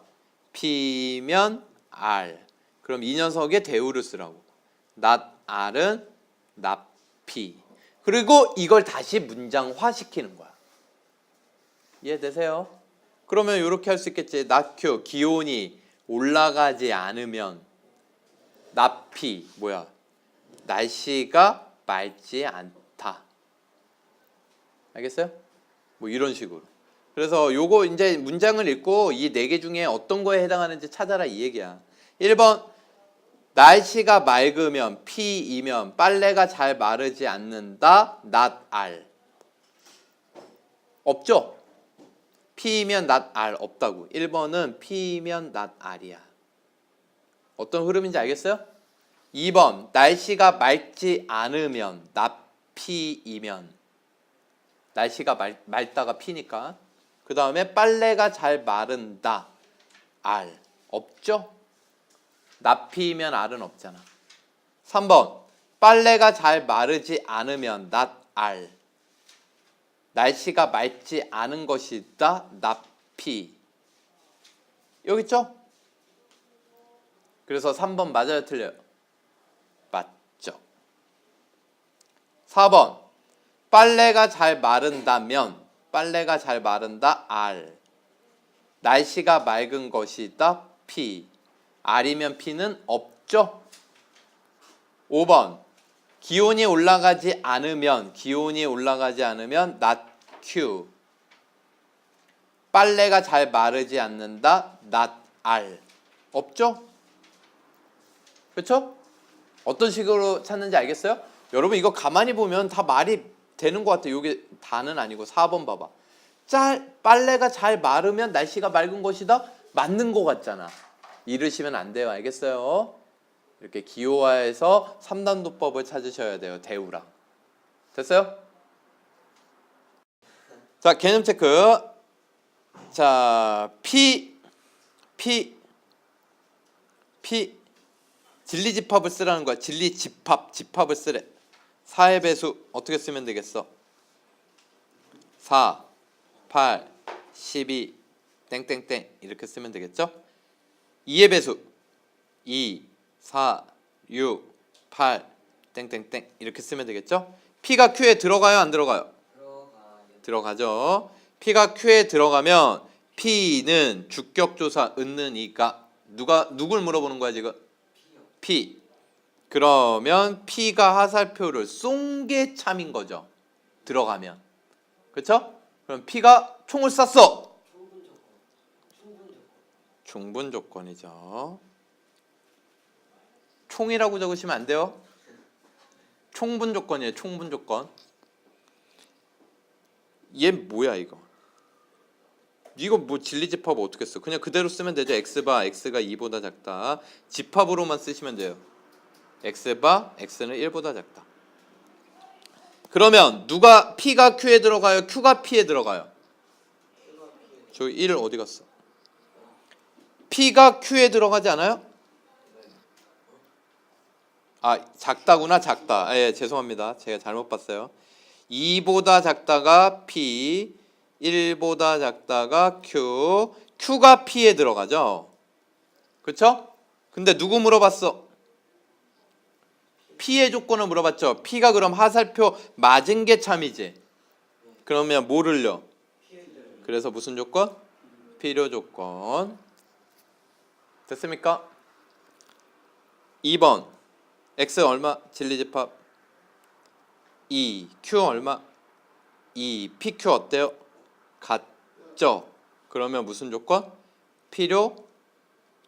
A: P면 R. 그럼 이 녀석의 대우를 쓰라고. not R은 not P. 그리고 이걸 다시 문장화시키는 거야. 이해되세요? 그러면 이렇게 할 수 있겠지. not Q, 기온이 올라가지 않으면 not P, 뭐야? 날씨가 맑지 않다. 알겠어요? 뭐 이런 식으로. 그래서 요거 이제 문장을 읽고 이 4개 중에 어떤 거에 해당하는지 찾아라 이 얘기야. 1번 날씨가 맑으면 P이면 빨래가 잘 마르지 않는다. not R. 없죠? P이면 not R 없다고. 1번은 P이면 not R이야. 어떤 흐름인지 알겠어요? 2번 날씨가 맑지 않으면 not P이면 날씨가 맑다가 P니까. 그 다음에 빨래가 잘 마른다 R. 없죠? not P이면 R은 없잖아. 3번 빨래가 잘 마르지 않으면 not R. 날씨가 맑지 않은 것이다 not P. 여기 있죠? 그래서 3번 맞아요 틀려요? 맞죠. 4번 빨래가 잘 마른다면 빨래가 잘 마른다 R. 날씨가 맑은 것이다 P. R이면 P는 없죠. 5번 기온이 올라가지 않으면 not Q. 빨래가 잘 마르지 않는다 not R. 없죠? 그렇죠? 어떤 식으로 찾는지 알겠어요? 여러분 이거 가만히 보면 다 말이 되는 것 같아요. 이게 다는 아니고 4번 봐봐. 빨래가 잘 마르면 날씨가 맑은 것이다. 맞는 것 같잖아. 이르시면 안 돼요. 알겠어요? 이렇게 기호화해서 3단도법을 찾으셔야 돼요. 대우랑. 됐어요? 자, 개념 체크. 자, P 진리집합을 쓰라는 거야. 집합을 쓰래. 4의 배수 어떻게 쓰면 되겠어? 4, 8, 12, 땡땡땡 이렇게 쓰면 되겠죠? 2의 배수 2, 4, 6, 8, 땡땡땡 이렇게 쓰면 되겠죠? P가 Q에 들어가요? 안 들어가요? 들어가죠. P가 Q에 들어가면 P는 주격조사 있는 이가 누굴 물어보는 거야 지금? P. 그러면 P가 하살표를 쏜 게 참인 거죠. 들어가면. 그렇죠? 그럼 P가 총을 쐈어. 충분 조건이죠. 총이라고 적으시면 안 돼요. 총분 조건이에요. 총분 조건. 얘 뭐야 이거? 이거 뭐 진리집합 어떻게 써? 그냥 그대로 쓰면 되죠. x바 x가 2보다 작다. 집합으로만 쓰시면 돼요. x바 x는 1보다 작다. 그러면 누가 P가 Q에 들어가요? Q가 P에 들어가요? 저 1 어디 갔어? P가 Q에 들어가지 않아요? 아 작다구나. 작다. 예, 죄송합니다. 제가 잘못 봤어요. 2보다 작다가 P, 1보다 작다가 Q, Q가 P에 들어가죠. 그쵸? 근데 누구 물어봤어? P의 조건을 물어봤죠. P가 그럼 하살표 맞은 게 참이지. 그러면 뭐를요? 그래서 무슨 조건? 필요 조건. 됐습니까? 2번 X 얼마? 진리집합 2, Q 얼마? 2, PQ 어때요? 같죠? 그러면 무슨 조건? 필요,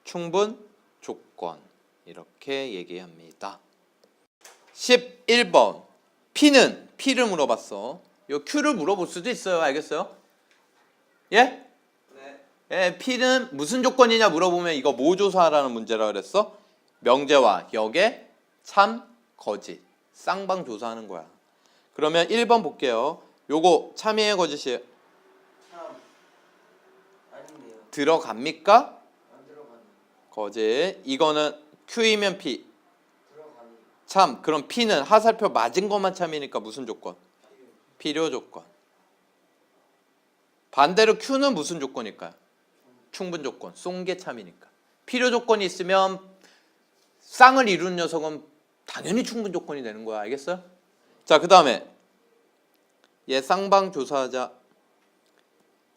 A: 충분, 조건. 이렇게 얘기합니다. 11번. P를 물어봤어. 요 Q를 물어볼 수도 있어요. 알겠어요? 예?
B: 네.
A: 예, P는 무슨 조건이냐 물어보면 이거 뭐 조사하라는 문제라 그랬어? 명제와 역의 참, 거짓. 쌍방 조사하는 거야. 그러면 1번 볼게요. 요거 참이에요, 거짓이에요?
C: 참 아니네요.
A: 들어갑니까?
C: 안 들어가네.
A: 거짓. 이거는 Q이면 P.
C: 들어가네.
A: 참. 그럼 P는 하살표 맞은 것만 참이니까 무슨 조건? 필요 조건. 반대로 Q는 무슨 조건일까요? 충분 조건. 쏜 게 참이니까. 필요 조건이 있으면 쌍을 이루는 녀석은 당연히 충분 조건이 되는 거야. 알겠어요? 자, 그 다음에 얘 쌍방 조사하자.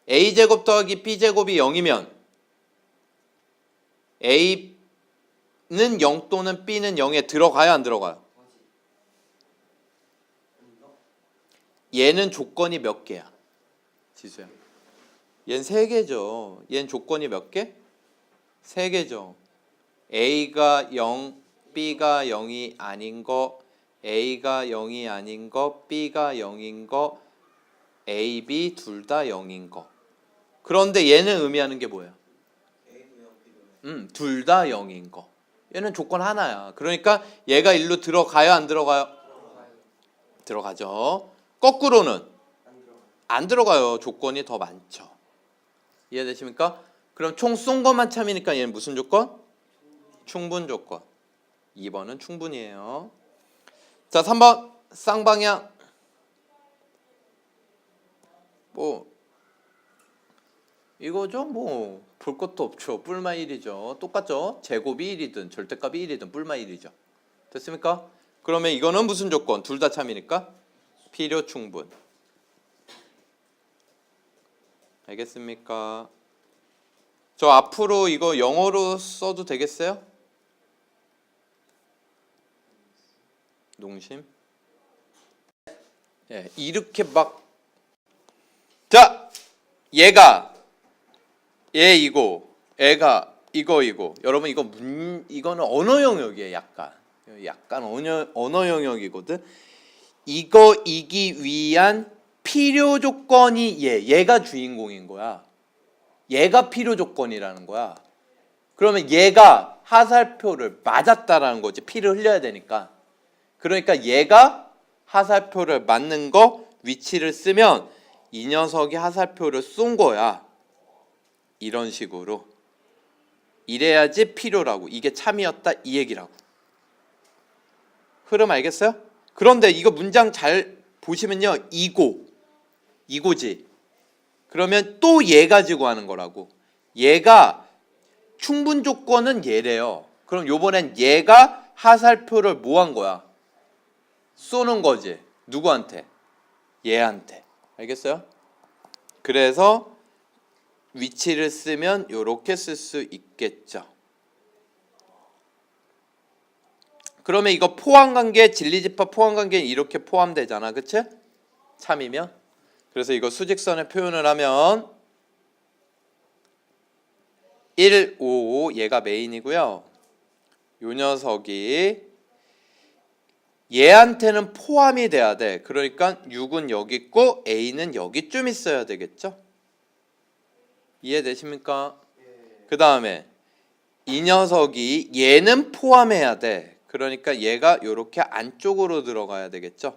A: a제곱 더하기 b제곱이 0이면 a는 0 또는 b는 0에 들어가요, 안 들어가요?
C: 거짓. 아닌가?
A: 얘는 조건이 몇 개야? 지수야. 얘는 3개죠. 얘는 조건이 몇 개? 3개죠. a가 0, b가 0이 아닌 거, a가 0이 아닌 거, b가 0인 거, a, b 둘 다 0인 거. 그런데 얘는 의미하는 게 뭐예요?
B: A도 0, B도 0.
A: 둘 다 0인 거. 얘는 조건 하나야. 그러니까 얘가 일로 들어가요, 안 들어가요?
C: 들어가요.
A: 들어가죠. 거꾸로는
C: 안 들어가.
A: 안 들어가요. 조건이 더 많죠. 이해되십니까? 그럼 총 쏜 것만 참이니까 얘는 무슨 조건? 충분 조건. 2번은 충분이에요. 자, 3번 쌍방향. 뭐 이거죠. 뭐 볼 것도 없죠. 뿔마 1이죠. 똑같죠. 제곱이 1이든 절대값이 1이든 뿔마 1이죠. 됐습니까? 그러면 이거는 무슨 조건? 둘 다 참이니까 필요 충분. 알겠습니까? 저 앞으로 이거 영어로 써도 되겠어요? 농심. 예, 이렇게 막. 자, 얘가 얘이고, 애가 이거이고. 여러분 이거는 언어 영역이에요. 약간 언어 영역이거든. 이거이기 위한 필요 조건이 얘가 주인공인 거야. 얘가 필요 조건이라는 거야. 그러면 얘가 하살표를 맞았다라는 거지. 피를 흘려야 되니까. 그러니까 얘가 하살표를 맞는 거 위치를 쓰면 이 녀석이 하살표를 쏜 거야. 이런 식으로. 이래야지 필요라고. 이게 참이었다 이 얘기라고. 흐름 알겠어요? 그런데 이거 문장 잘 보시면요. 이고지. 그러면 또 얘 가지고 하는 거라고. 얘가 충분 조건은 얘래요. 그럼 요번엔 얘가 하살표를 뭐 한 거야? 쏘는 거지. 누구한테? 얘한테. 알겠어요? 그래서 위치를 쓰면 이렇게 쓸 수 있겠죠. 그러면 이거 포함관계, 진리집합 포함관계는 이렇게 포함되잖아. 그치? 참이면. 그래서 이거 수직선에 표현을 하면 1, 5, 얘가 메인이고요. 요 녀석이 얘한테는 포함이 돼야 돼. 그러니까 6은 여기 있고 A는 여기쯤 있어야 되겠죠? 이해되십니까? 그 다음에 이 녀석이 얘는 포함해야 돼. 그러니까 얘가 이렇게 안쪽으로 들어가야 되겠죠?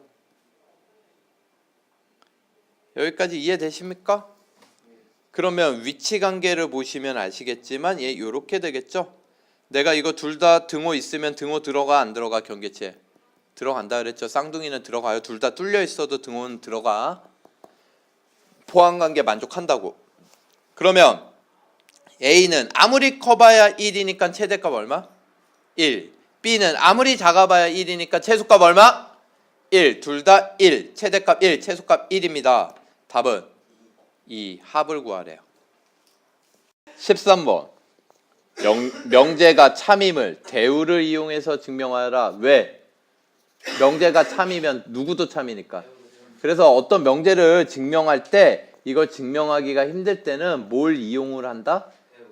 A: 여기까지 이해되십니까? 그러면 위치 관계를 보시면 아시겠지만 얘 이렇게 되겠죠? 내가 이거 둘 다 등호 있으면 등호 들어가 안 들어가 경계치에? 들어간다 그랬죠? 쌍둥이는 들어가요. 둘 다 뚫려 있어도 등호는 들어가. 포함관계 만족한다고. 그러면 A는 아무리 커봐야 1이니까 최대값 얼마? 1. B는 아무리 작아봐야 1이니까 최소값 얼마? 1. 둘 다 1. 최대값 1. 최소값 1입니다. 답은 2. 합을 구하래요. 13번. 명제가 참임을 대우를 이용해서 증명하여라. 왜? 명제가 참이면 누구도 참이니까. 그래서 어떤 명제를 증명할 때 이걸 증명하기가 힘들 때는 뭘 이용을 한다?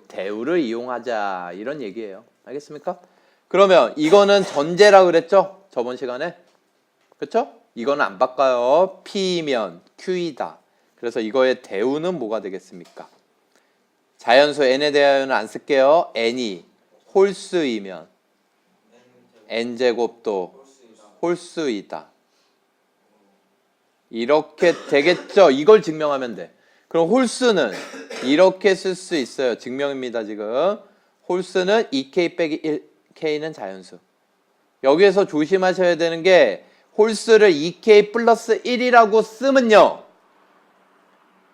A: 대우를 이용하자 이런 얘기예요. 알겠습니까? 그러면 이거는 전제라 그랬죠? 저번 시간에. 그렇죠? 이거는 안 바꿔요. P면 Q이다. 그래서 이거의 대우는 뭐가 되겠습니까? 자연수 n에 대하여는 안 쓸게요. n이 홀수이면 n제곱도 홀수이다. 이렇게 되겠죠? 이걸 증명하면 돼. 그럼 홀수는 이렇게 쓸 수 있어요. 증명입니다, 지금. 홀수는 2k 빼기 1, k는 자연수. 여기에서 조심하셔야 되는 게 홀수를 2k 플러스 1이라고 쓰면요.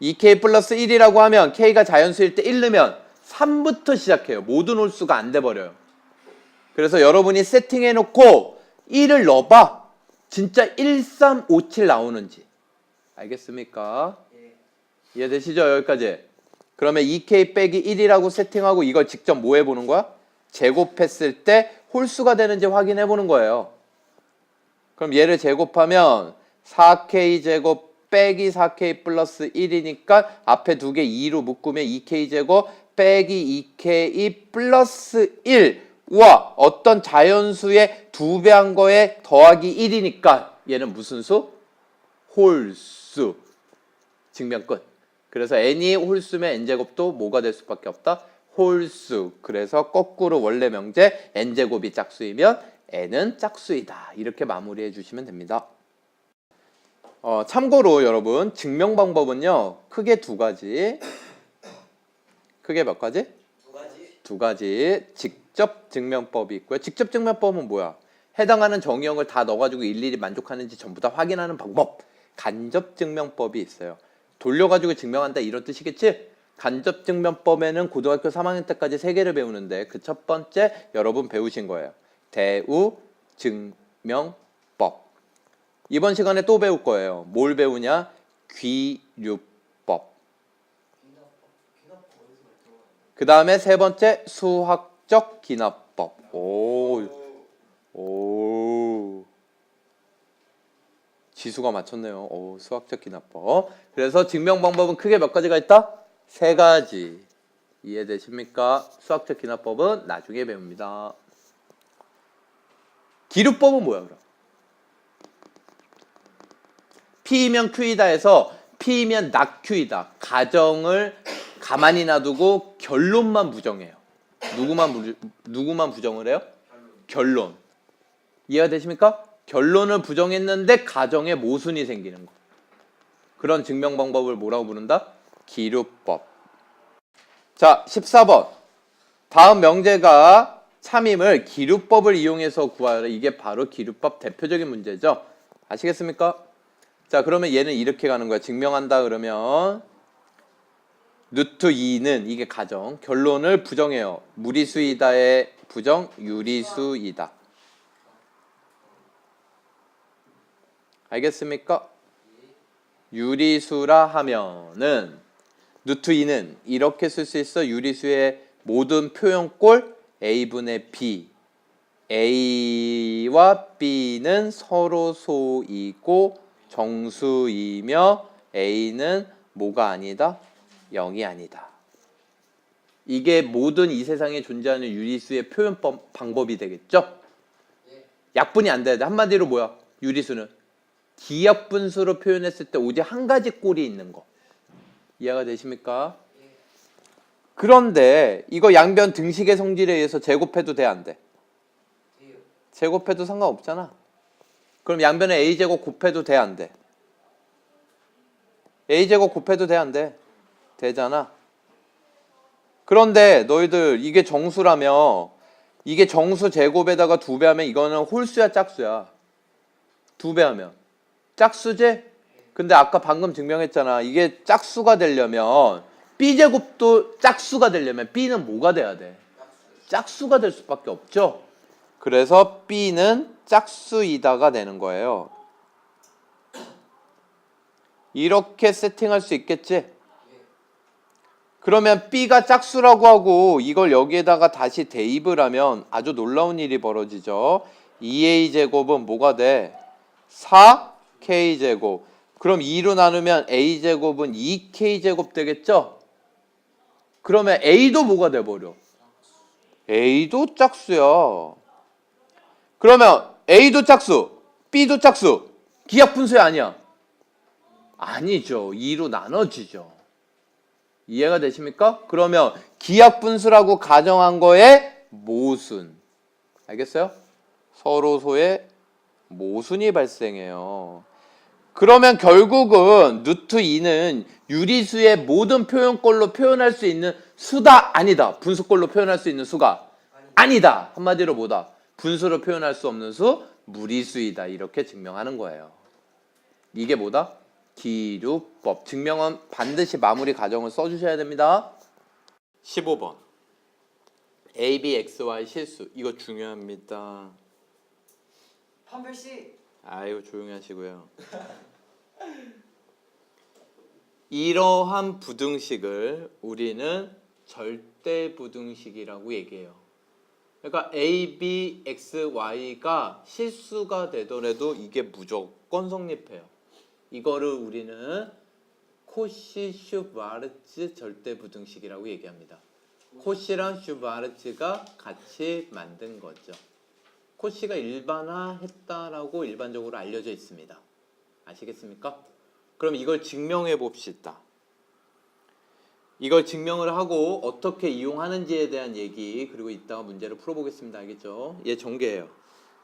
A: 2k 플러스 1이라고 하면 k가 자연수일 때 1 넣으면 3부터 시작해요. 모든 홀수가 안 돼버려요. 그래서 여러분이 세팅해놓고 1을 넣어봐. 진짜 1357 나오는지. 알겠습니까? 이해되시죠? 여기까지. 그러면 2k 빼기 1이라고 세팅하고 이걸 직접 뭐 해보는 거야? 제곱했을 때 홀수가 되는지 확인해 보는 거예요. 그럼 얘를 제곱하면 4k 제곱 빼기 4k 플러스 1이니까 앞에 두 개 2로 묶으면 2k 제곱 빼기 2k 플러스 1와 어떤 자연수의 2배 한 거에 더하기 1이니까 얘는 무슨 수? 홀수. 증명 끝. 그래서 n이 홀수면 n제곱도 뭐가 될 수밖에 없다? 홀수. 그래서 거꾸로 원래 명제 n제곱이 짝수이면 n은 짝수이다. 이렇게 마무리해 주시면 됩니다. 참고로 여러분 증명 방법은요. 크게 두 가지. 크게 몇 가지? 두 가지. 직접 증명법이 있고요. 직접 증명법은 뭐야? 해당하는 정의형을 다 넣어가지고 일일이 만족하는지 전부 다 확인하는 방법. 간접 증명법이 있어요. 돌려가지고 증명한다 이런 뜻이겠지? 간접 증명법에는 고등학교 3학년 때까지 3개를 배우는데 그 첫 번째 여러분 배우신 거예요. 대우 증명법. 이번 시간에 또 배울 거예요. 뭘 배우냐? 귀류법. 그 다음에 세 번째 수학적 기납법. 오. 지수가 맞췄네요. 오, 수학적 기납법. 그래서 증명 방법은 크게 몇 가지가 있다? 3가지. 이해되십니까? 수학적 기납법은 나중에 배웁니다. 기류법은 뭐야 그럼? P면 Q이다 해서 P면 not Q이다. 가정을 가만히 놔두고 결론만 부정해요. 누구만 부정을 해요? 결론. 이해가 되십니까? 결론을 부정했는데 가정에 모순이 생기는 거. 그런 증명 방법을 뭐라고 부른다? 기류법. 자, 14번. 다음 명제가 참임을 기류법을 이용해서 구하라. 이게 바로 기류법 대표적인 문제죠. 아시겠습니까? 자, 그러면 얘는 이렇게 가는 거야. 증명한다 그러면 루트 2는 이게 가정. 결론을 부정해요. 무리수이다의 부정 유리수이다. 알겠습니까? 유리수라 하면은 루트 2는 이렇게 쓸 수 있어. 유리수의 모든 표현꼴 A분의 B. A와 B는 서로 소이고 정수이며 A는 뭐가 아니다? 0이 아니다. 이게 모든 이 세상에 존재하는 유리수의 표현 방법이 되겠죠? 약분이 안 돼야 돼. 한마디로 뭐야? 유리수는 기약분수로 표현했을 때 오직 한 가지 꼴이 있는 거. 이해가 되십니까? 그런데 이거 양변 등식의 성질에 의해서 제곱해도 돼, 안 돼? 제곱해도 상관없잖아. 그럼 양변에 a제곱 곱해도 돼, 안 돼? a제곱 곱해도 돼, 안 돼? 되잖아. 그런데 너희들 이게 정수라며 이게 정수 제곱에다가 2배 하면 이거는 홀수야 짝수야? 2배 하면 짝수지? 근데 아까 방금 증명했잖아. 이게 짝수가 되려면 b제곱도 짝수가 되려면 b는 뭐가 돼야 돼? 짝수가 될 수밖에 없죠. 그래서 b는 짝수이다가 되는 거예요. 이렇게 세팅할 수 있겠지? 그러면 b가 짝수라고 하고 이걸 여기에다가 다시 대입을 하면 아주 놀라운 일이 벌어지죠. 2a제곱은 뭐가 돼? 4k제곱. 그럼 2로 나누면 a제곱은 2k제곱 되겠죠? 그러면 a도 뭐가 돼버려? a도 짝수야. 그러면 a도 짝수, b도 짝수. 기하분수야 아니야? 아니죠. 2로 나눠지죠. 이해가 되십니까? 그러면 기하분수라고 가정한 거에 모순. 알겠어요? 서로소의 모순이 발생해요. 그러면 결국은 루트 2는 유리수의 모든 표현꼴로 표현할 수 있는 수다 아니다. 분수꼴로 표현할 수 있는 수가 아니다. 한마디로 뭐다? 분수로 표현할 수 없는 수 무리수이다. 이렇게 증명하는 거예요. 이게 뭐다? 기류법. 증명은 반드시 마무리 과정을 써주셔야 됩니다. 15번 A, B, X, Y 실수. 이거 중요합니다.
C: 판별씨.
A: 아유 조용히 하시고요. 이러한 부등식을 우리는 절대 부등식이라고 얘기해요. 그러니까 A, B, X, Y가 실수가 되더라도 이게 무조건 성립해요. 이거를 우리는 코시-슈바르츠 절대 부등식이라고 얘기합니다. 코시랑 슈바르츠가 같이 만든 거죠. 코시가 일반화했다라고 일반적으로 알려져 있습니다. 아시겠습니까? 그럼 이걸 증명해 봅시다. 이걸 증명을 하고 어떻게 이용하는지에 대한 얘기 그리고 이따가 문제를 풀어보겠습니다. 알겠죠? 얘 전개해요.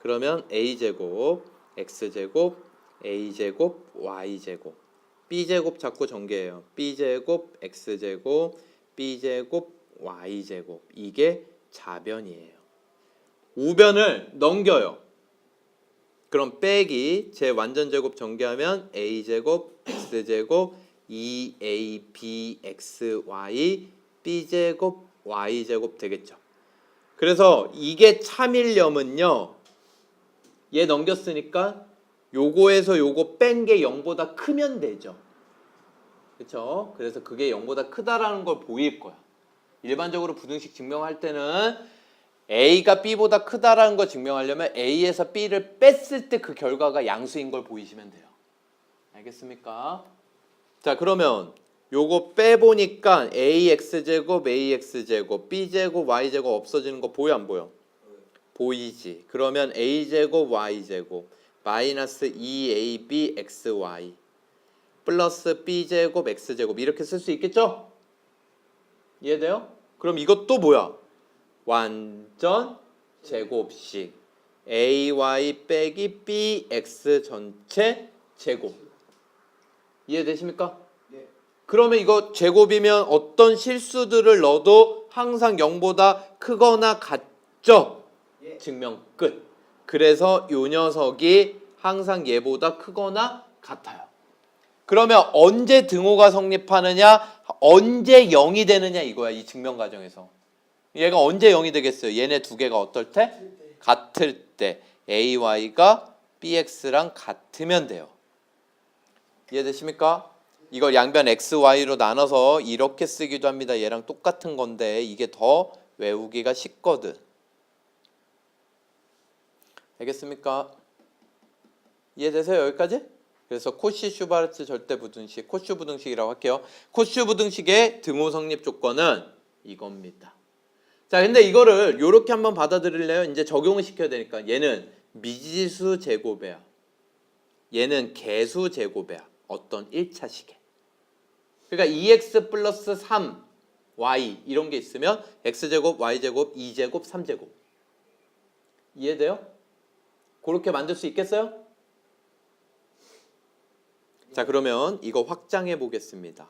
A: 그러면 a제곱, x제곱, a제곱, y제곱, b제곱 자꾸 전개해요. b제곱, x제곱, b제곱, y제곱. 이게 자변이에요. 우변을 넘겨요. 그럼 빼기 제 완전제곱 전개하면 a제곱, x제곱, 2abxy, b제곱, y제곱 되겠죠. 그래서 이게 참이려면요. 얘 넘겼으니까 요거에서 요거 뺀 게 0보다 크면 되죠. 그렇죠? 그래서 그게 0보다 크다라는 걸 보일 거야. 일반적으로 부등식 증명할 때는 A가 B보다 크다라는 걸 증명하려면 A에서 B를 뺐을 때 그 결과가 양수인 걸 보이시면 돼요. 알겠습니까? 자, 그러면 요거 빼보니까 AX제곱, AX제곱, B제곱, Y제곱 없어지는 거 보여 안 보여? 보이지. 그러면 A제곱, Y제곱 마이너스 2ABXY 플러스 B제곱, X제곱 이렇게 쓸 수 있겠죠? 이해돼요? 그럼 이것도 뭐야? 완전 제곱식 AY 빼기 BX 전체 제곱. 이해되십니까?
C: 네.
A: 그러면 이거 제곱이면 어떤 실수들을 넣어도 항상 0보다 크거나 같죠?
C: 예.
A: 증명 끝. 그래서 이 녀석이 항상 얘보다 크거나 같아요. 그러면 언제 등호가 성립하느냐, 언제 0이 되느냐 이거야. 이 증명 과정에서. 얘가 언제 0이 되겠어요? 얘네 두 개가 어떨 때? 같을 때. AY가 BX랑 같으면 돼요. 이해되십니까? 이걸 양변 XY로 나눠서 이렇게 쓰기도 합니다. 얘랑 똑같은 건데 이게 더 외우기가 쉽거든. 알겠습니까? 이해되세요? 여기까지? 그래서 코시-슈바르츠 절대 부등식, 코슈 부등식이라고 할게요. 코슈 부등식의 등호 성립 조건은 이겁니다. 자, 근데 이거를 이렇게 한번 받아들일래요? 이제 적용을 시켜야 되니까. 얘는 미지수 제곱이야. 얘는 개수 제곱이야. 어떤 1차 식에. 그러니까 2x 플러스 3y 이런 게 있으면 x제곱, y제곱, 2제곱, 3제곱. 이해돼요? 그렇게 만들 수 있겠어요? 자, 그러면 이거 확장해 보겠습니다.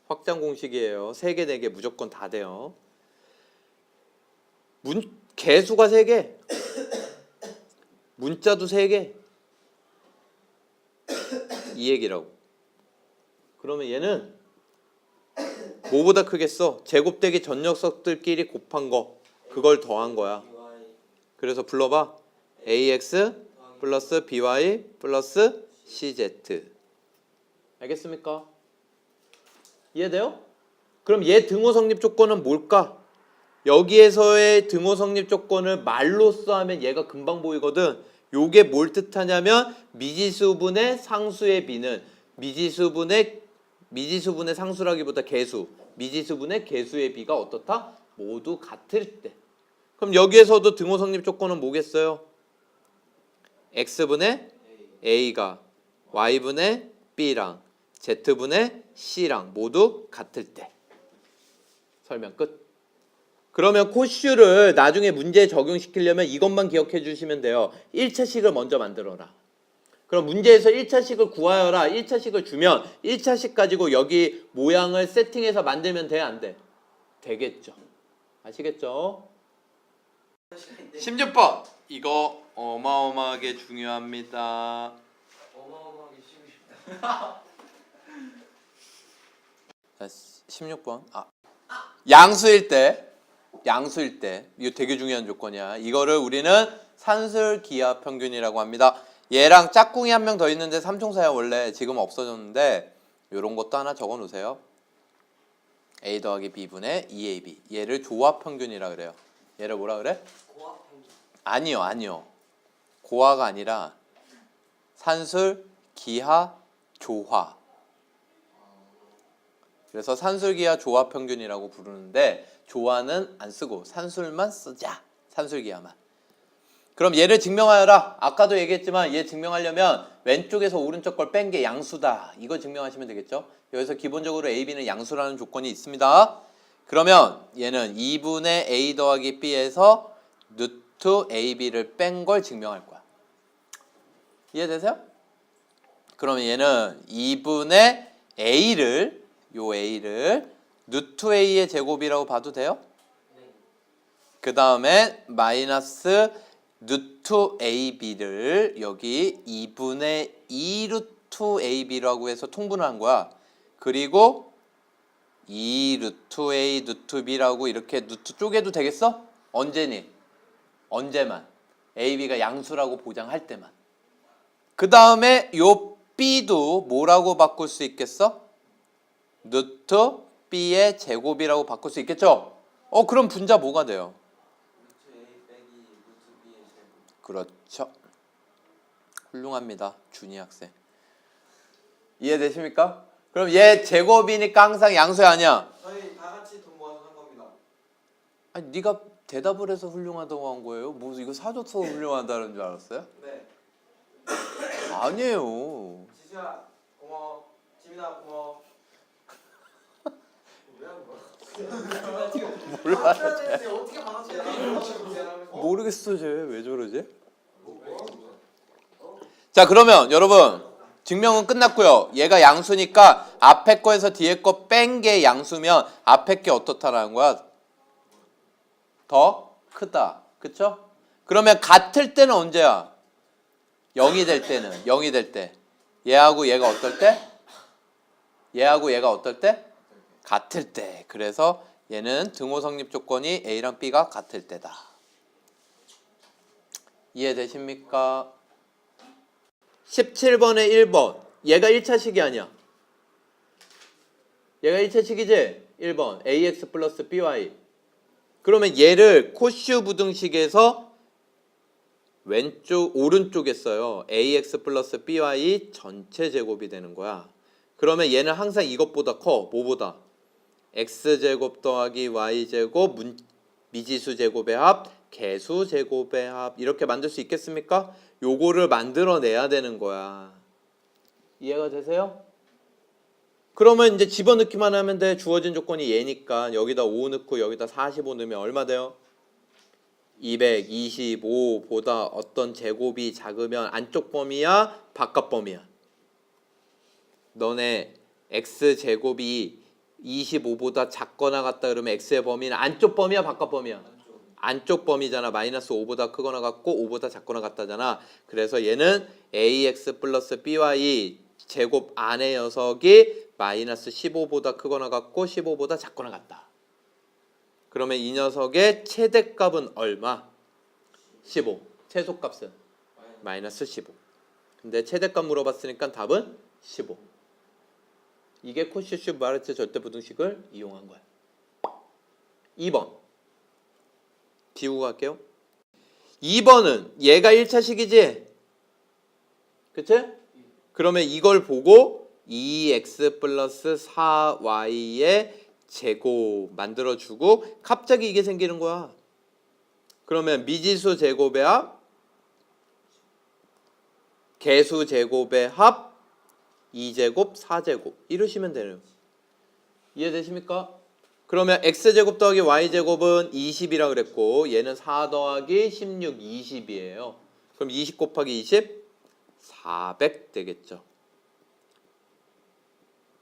A: 확장 공식이에요. 3개, 4개 무조건 다 돼요. 개수가 3개. 문자도 3개. 이 얘기라고. 그러면 얘는 뭐보다 크겠어? 제곱되기 전 녀석들끼리 곱한 거. 그걸 더한 거야. 그래서 불러봐. AX 플러스 BY 플러스 CZ. 알겠습니까? 이해돼요? 그럼 얘 등호 성립 조건은 뭘까? 여기에서의 등호 성립 조건을 말로써 하면 얘가 금방 보이거든. 요게 뭘 뜻하냐면 미지수분의 상수의 비는 미지수분의 상수라기보다 개수, 미지수분의 개수의 비가 어떻다? 모두 같을 때. 그럼 여기에서도 등호 성립 조건은 뭐겠어요? x분의 a가 y분의 b랑 z분의 c랑 모두 같을 때. 설명 끝. 그러면 코슈를 나중에 문제에 적용시키려면 이것만 기억해 주시면 돼요. 1차식을 먼저 만들어라. 그럼 문제에서 1차식을 구하여라. 1차식을 주면 1차식 가지고 여기 모양을 세팅해서 만들면 돼? 안 돼? 되겠죠. 아시겠죠? 16번. 이거 어마어마하게 중요합니다.
C: 어마어마하게 쉬고 싶다.
A: 자, 16번. 양수일 때 이거 되게 중요한 조건이야. 이거를 우리는 산술 기하 평균이라고 합니다. 얘랑 짝꿍이 한 명 더 있는데 삼총사야 원래. 지금 없어졌는데 요런 것도 하나 적어 놓으세요. a 더하기 b분의 2ab. 얘를 조합 평균이라 그래요. 얘를 뭐라 그래?
C: 고압 평균.
A: 아니요. 고하가 아니라 산술 기하 조화. 그래서 산술기하 조합평균이라고 부르는데 조화는 안 쓰고 산술만 쓰자. 산술기하만. 그럼 얘를 증명하여라. 아까도 얘기했지만 얘 증명하려면 왼쪽에서 오른쪽 걸 뺀 게 양수다. 이거 증명하시면 되겠죠. 여기서 기본적으로 a, b는 양수라는 조건이 있습니다. 그러면 얘는 2분의 a 더하기 b에서 루트 ab를 뺀 걸 증명할 거야. 이해되세요? 그러면 얘는 2분의 a를 루트 a의 제곱이라고 봐도 돼요?
C: 네.
A: 그 다음에 마이너스 루트 ab를 여기 2분의 2 루트 ab라고 해서 통분을 한 거야. 그리고 2 루트 a 루트 b라고 이렇게 루트 쪼개도 되겠어? 언제니? 언제만? ab가 양수라고 보장할 때만. 그 다음에 요 b도 뭐라고 바꿀 수 있겠어? 루트 b의 제곱이라고 바꿀 수 있겠죠? 그럼 분자 뭐가 돼요?
B: 루트 A 빼기 루트 B의 제곱.
A: 그렇죠. 훌륭합니다. 준이 학생. 이해되십니까? 그럼 얘 제곱이니까 항상 양수야 아니야?
B: 저희 다 같이 돈 모아서 산 겁니다.
A: 아니 네가 대답을 해서 훌륭하다고 한 거예요? 뭐 이거 사줘서 훌륭하다는 줄 알았어요?
B: 네.
A: 아니에요.
B: 지수야 고마워. 지민아 고마워. 왜 하는 거야?
A: 몰라.
B: 어떻게 받았어요?
A: 모르겠어 쟤 왜 저러지? 자 그러면 여러분 증명은 끝났고요. 얘가 양수니까 앞에 거에서 뒤에 거 뺀 게 양수면 앞에 게 어떻다라는 거야? 더 크다. 그쵸? 그러면 같을 때는 언제야? 0이 될 때는 0이 될 때. 얘하고 얘가 어떨 때? 얘하고 얘가 어떨 때? 같을 때. 그래서 얘는 등호 성립 조건이 A랑 B가 같을 때다. 이해되십니까? 17번에 1번. 얘가 1차식이 아니야. 얘가 1차식이지? 1번. AX 플러스 BY. 그러면 얘를 코슈 부등식에서 오른쪽에 써요. AX 플러스 BY 전체 제곱이 되는 거야. 그러면 얘는 항상 이것보다 커. 뭐보다? X제곱 더하기 Y제곱 미지수 제곱의 합, 개수 제곱의 합 이렇게 만들 수 있겠습니까? 요거를 만들어내야 되는 거야. 이해가 되세요? 그러면 이제 집어넣기만 하면 돼. 주어진 조건이 얘니까 여기다 5 넣고 여기다 45 넣으면 얼마 돼요? 225보다 어떤 제곱이 작으면 안쪽 범위야? 바깥 범위야? 너네 x제곱이 25보다 작거나 같다 그러면 x의 범위는 안쪽 범위야? 바깥 범위야? 안쪽 범위잖아. 마이너스 5보다 크거나 같고 5보다 작거나 같다잖아. 그래서 얘는 ax 플러스 by 제곱 안의 녀석이 마이너스 15보다 크거나 같고 15보다 작거나 같다. 그러면 이 녀석의 최대값은 얼마? 15. 최소값은? 마이너스 15. 근데 최대값 물어봤으니까 답은 15. 이게 코슈슈 마르트 절대부등식을 이용한 거야. 2번. 지우고 갈게요. 2번은 얘가 1차식이지? 그치? 그러면 이걸 보고 2x 플러스 4y의 제곱 만들어주고 갑자기 이게 생기는 거야. 그러면 미지수 제곱의 합, 개수 제곱의 합, 2제곱, 4제곱 이러시면 되네요. 이해되십니까? 그러면 x제곱 더하기 y제곱은 20이라 그랬고 얘는 4 더하기 16, 20이에요. 그럼 20 곱하기 20, 400 되겠죠.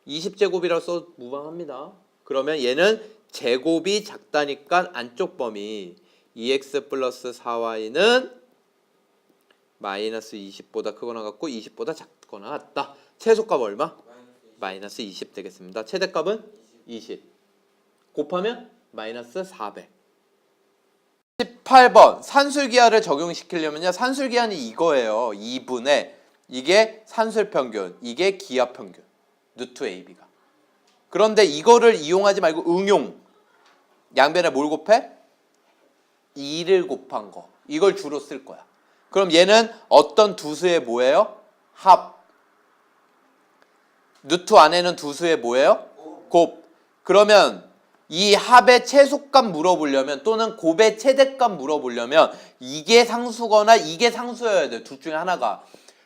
A: 20제곱이라고 써도 무방합니다. 그러면 얘는 제곱이 작다니까 안쪽 범위 2x 플러스 4y는 마이너스 20보다 크거나 같고 20보다 작거나 같다. 최소값 얼마? 마이너스 20 되겠습니다. 최대값은 20. 곱하면 마이너스 400. 18번 산술기하를 적용시키려면요. 산술기하는 이거예요. 2분의 이게 산술평균, 이게 기하평균. 루트 AB가. 그런데 이거를 이용하지 말고 응용. 양변에 뭘 곱해? 2를 곱한 거. 이걸 주로 쓸 거야. 그럼 얘는 어떤 두 수의 뭐예요? 합. 루트 안에는 두 수의 뭐예요? 곱. 그러면 이 합의 최소값 물어보려면 또는 곱의 최대값 물어보려면 이게 상수거나 이게 상수여야 돼. 둘 중에 하나가.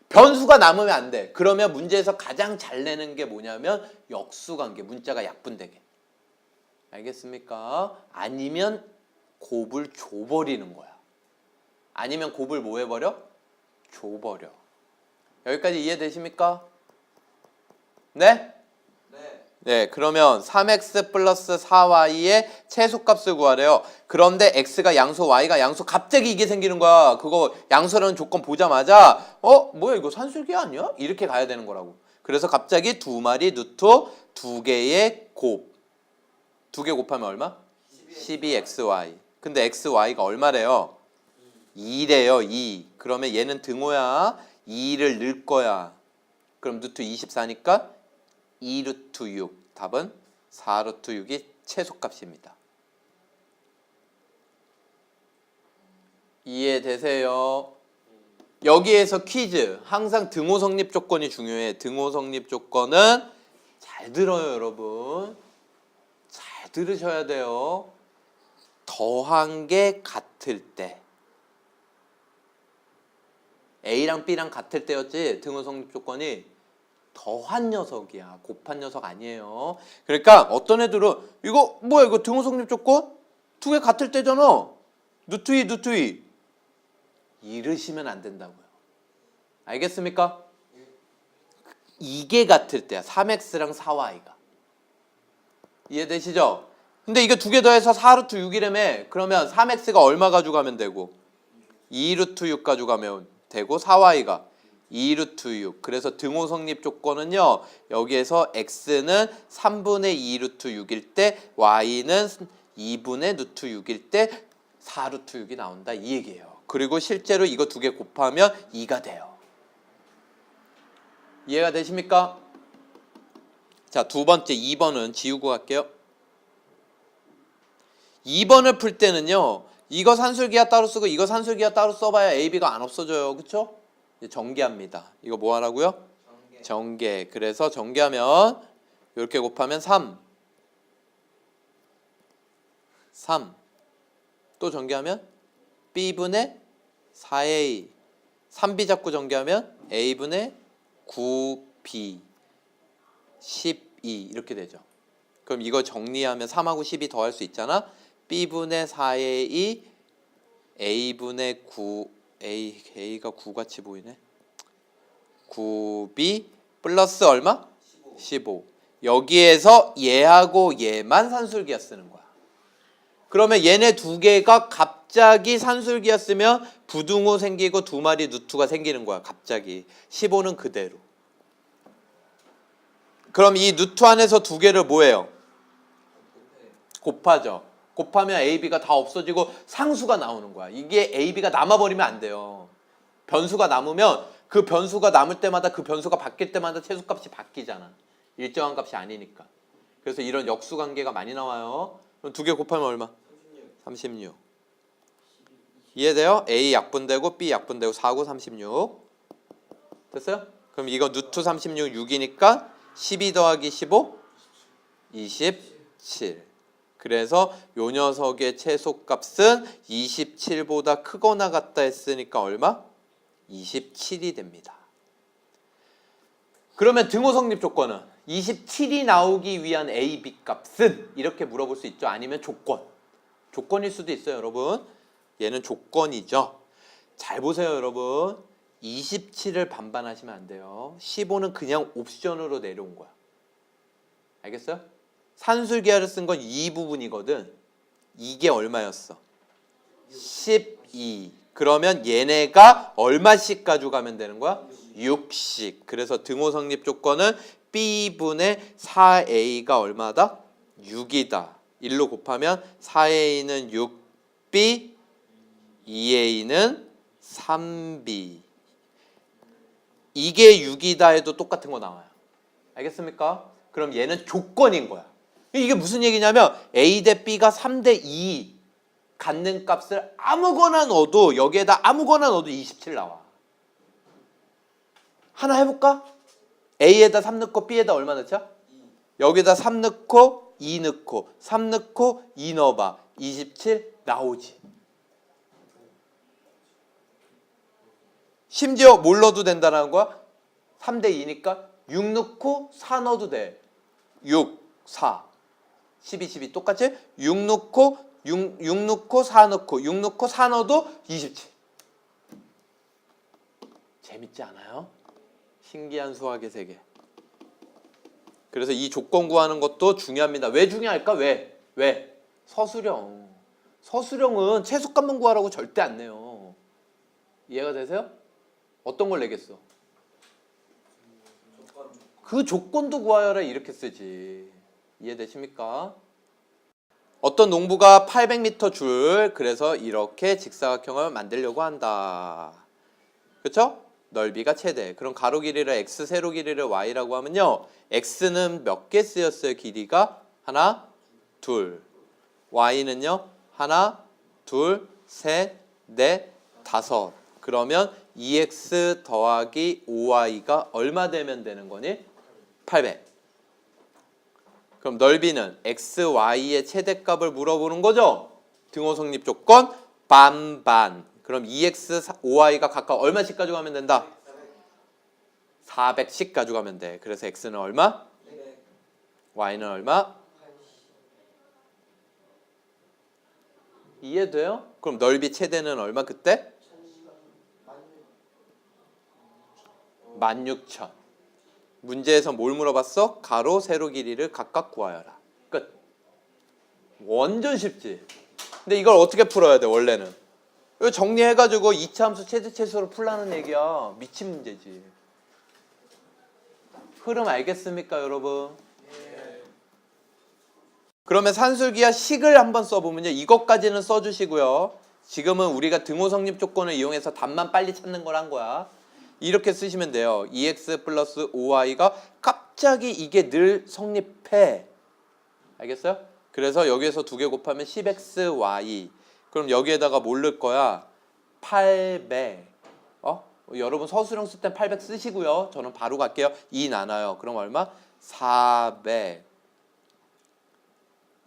A: 변수가 남으면 안 돼. 그러면 문제에서 가장 잘 내는 게 뭐냐면 역수관계. 문자가 약분되게. 알겠습니까? 아니면 곱을 줘버리는 거야. 아니면 곱을 뭐 해버려? 줘버려. 여기까지 이해되십니까? 네? 네, 그러면 3x 플러스 4y의 최소값을 구하래요. 그런데 x가 양수, y가 양수, 갑자기 이게 생기는 거야. 그거 양수라는 조건 보자마자 뭐야 이거 산술기 아니야? 이렇게 가야 되는 거라고. 그래서 갑자기 두 마리 루트 두 개의 곱. 두 개 곱하면 얼마? 12xy. 근데 xy가 얼마래요? 2래요. 2. 그러면 얘는 등호야. 2를 넣을 거야. 그럼 루트 24니까 2루트 6. 답은 4루트 6이 최소값입니다. 이해되세요? 여기에서 퀴즈. 항상 등호 성립 조건이 중요해. 등호 성립 조건은 잘 들어요, 여러분. 잘 들으셔야 돼요. 더한 게 같을 때. A랑 B랑 같을 때였지. 등호 성립 조건이 더한 녀석이야. 곱한 녀석 아니에요. 그러니까 어떤 애들은 이거 뭐야 이거 등호 성립 조건? 두 개 같을 때잖아. 루트 2 루트 2 이러시면 안 된다고요. 알겠습니까? 이게 같을 때야. 3x랑 4y가. 이해되시죠? 근데 이게 두 개 더해서 4루트 6이라며. 그러면 3x가 얼마 가져가면 되고 2루트 6 가져가면 되고 4y가 2루트 6. 그래서 등호 성립 조건은요. 여기에서 x는 3분의 2루트 6일 때 y는 2분의 루트 6일 때 4루트 6이 나온다. 이 얘기예요. 그리고 실제로 이거 두 개 곱하면 2가 돼요. 이해가 되십니까? 자, 두 번째 2번은 지우고 갈게요. 2번을 풀 때는요. 이거 산술기하 따로 쓰고 이거 산술기하 따로 써봐야 A, B가 안 없어져요. 그쵸? 전개합니다. 이거 뭐 하라고요? 전개. 그래서 전개하면 이렇게 곱하면 3. 또 전개하면 B분의 4A. 3B 잡고 전개하면 A분의 9B 12 이렇게 되죠. 그럼 이거 정리하면 3하고 12 더할 수 있잖아. B분의 4A A분의 9 A가 9같이 보이네. 9B 플러스 얼마? 15. 여기에서 얘하고 얘만 산술기하 쓰는 거야. 그러면 얘네 두 개가 갑자기 산술기하 쓰면 부등호 생기고 두 마리 루트가 생기는 거야. 갑자기. 15는 그대로. 그럼 이 루트 안에서 두 개를 뭐예요? 곱하죠. 곱하면 A, B가 다 없어지고 상수가 나오는 거야. 이게 A, B가 남아버리면 안 돼요. 변수가 남으면 그 변수가 남을 때마다 그 변수가 바뀔 때마다 최소값이 바뀌잖아. 일정한 값이 아니니까. 그래서 이런 역수관계가 많이 나와요. 그럼 두 개 곱하면 얼마? 36. 이해돼요? A 약분되고 B 약분되고 4, 9, 36 됐어요? 그럼 이거 루트 36 6이니까 12 더하기 15 27 그래서 요 녀석의 최소값은 27보다 크거나 같다 했으니까 얼마? 27이 됩니다. 그러면 등호 성립 조건은 27이 나오기 위한 A, B 값은 이렇게 물어볼 수 있죠. 아니면 조건일 수도 있어요, 여러분. 얘는 조건이죠. 잘 보세요, 여러분. 27을 반반하시면 안 돼요. 15는 그냥 옵션으로 내려온 거야. 알겠어요? 산술기하를 쓴 건 이 부분이거든. 이게 얼마였어? 12. 그러면 얘네가 얼마씩 가져가면 되는 거야? 6씩. 그래서 등호 성립 조건은 B분의 4A가 얼마다? 6이다. 1로 곱하면 4A는 6B, 2A는 3B. 이게 6이다 해도 똑같은 거 나와요. 알겠습니까? 그럼 얘는 조건인 거야. 이게 무슨 얘기냐면 A 대 B가 3대 2 갖는 값을 아무거나 넣어도 여기에다 아무거나 넣어도 27 나와. 하나 해볼까? A에다 3 넣고 B에다 얼마 넣자?
B: 2.
A: 여기다 3 넣고 2 넣고 3 넣고 2 넣어봐. 27 나오지. 심지어 뭘 넣어도 된다는 거야? 3대 2니까 6 넣고 4 넣어도 돼. 6, 4, 12, 12 똑같이 6 넣고 4 넣고 6 넣고 4 넣어도 27. 재밌지 않아요? 신기한 수학의 세계. 그래서 이 조건 구하는 것도 중요합니다. 왜 중요할까? 왜? 서술형. 서술형은 최소값만 구하라고 절대 안 내요. 이해가 되세요? 어떤 걸 내겠어? 그 조건도 구하여라 이렇게 쓰지. 이해되십니까? 어떤 농부가 800m 줄 그래서 이렇게 직사각형을 만들려고 한다. 그렇죠? 넓이가 최대. 그럼 가로 길이를 x, 세로 길이를 y라고 하면요. x는 몇 개 쓰였어요? 길이가 하나, 둘. y는요. 하나, 둘, 셋, 넷, 다섯. 그러면 2x 더하기 5y가 얼마 되면 되는 거니? 800. 그럼 넓이는 x, y의 최대값을 물어보는 거죠? 등호 성립 조건 반반. 그럼 2x, 5y가 각각 얼마씩 가져가면 된다? 400씩 가져가면 돼. 그래서 x는 얼마? y는 얼마? 이해돼요? 그럼 넓이 최대는 얼마 그때? 16,000. 문제에서 뭘 물어봤어? 가로, 세로 길이를 각각 구하여라. 끝. 완전 쉽지. 근데 이걸 어떻게 풀어야 돼 원래는? 이거 정리해가지고 2차 함수 최대최소로 풀라는 얘기야. 미친 문제지. 흐름 알겠습니까 여러분? 그러면 산술기하 식을 한번 써보면요. 이것까지는 써주시고요. 지금은 우리가 등호 성립 조건을 이용해서 답만 빨리 찾는 걸 한 거야. 이렇게 쓰시면 돼요. 2x 플러스 5y가 갑자기 이게 늘 성립해. 알겠어요? 그래서 여기에서 2개 곱하면 10xy. 그럼 여기에다가 뭘 넣을 거야? 800. 여러분 서술형 쓸 땐 800 쓰시고요. 저는 바로 갈게요. 2 나눠요. 그럼 얼마? 400.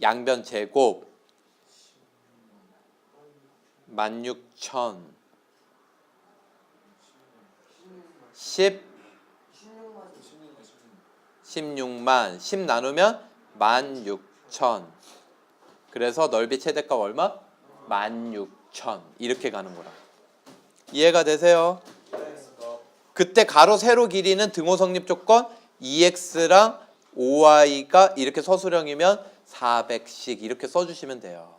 A: 양변 제곱 16,000 16만 10 나누면 16,000. 그래서 넓이 최대값 얼마? 16,000. 이렇게 가는 거라. 이해가 되세요? 그때 가로 세로 길이는 등호 성립 조건 2x랑 5y가 이렇게 서술형이면 400씩 이렇게 써주시면 돼요.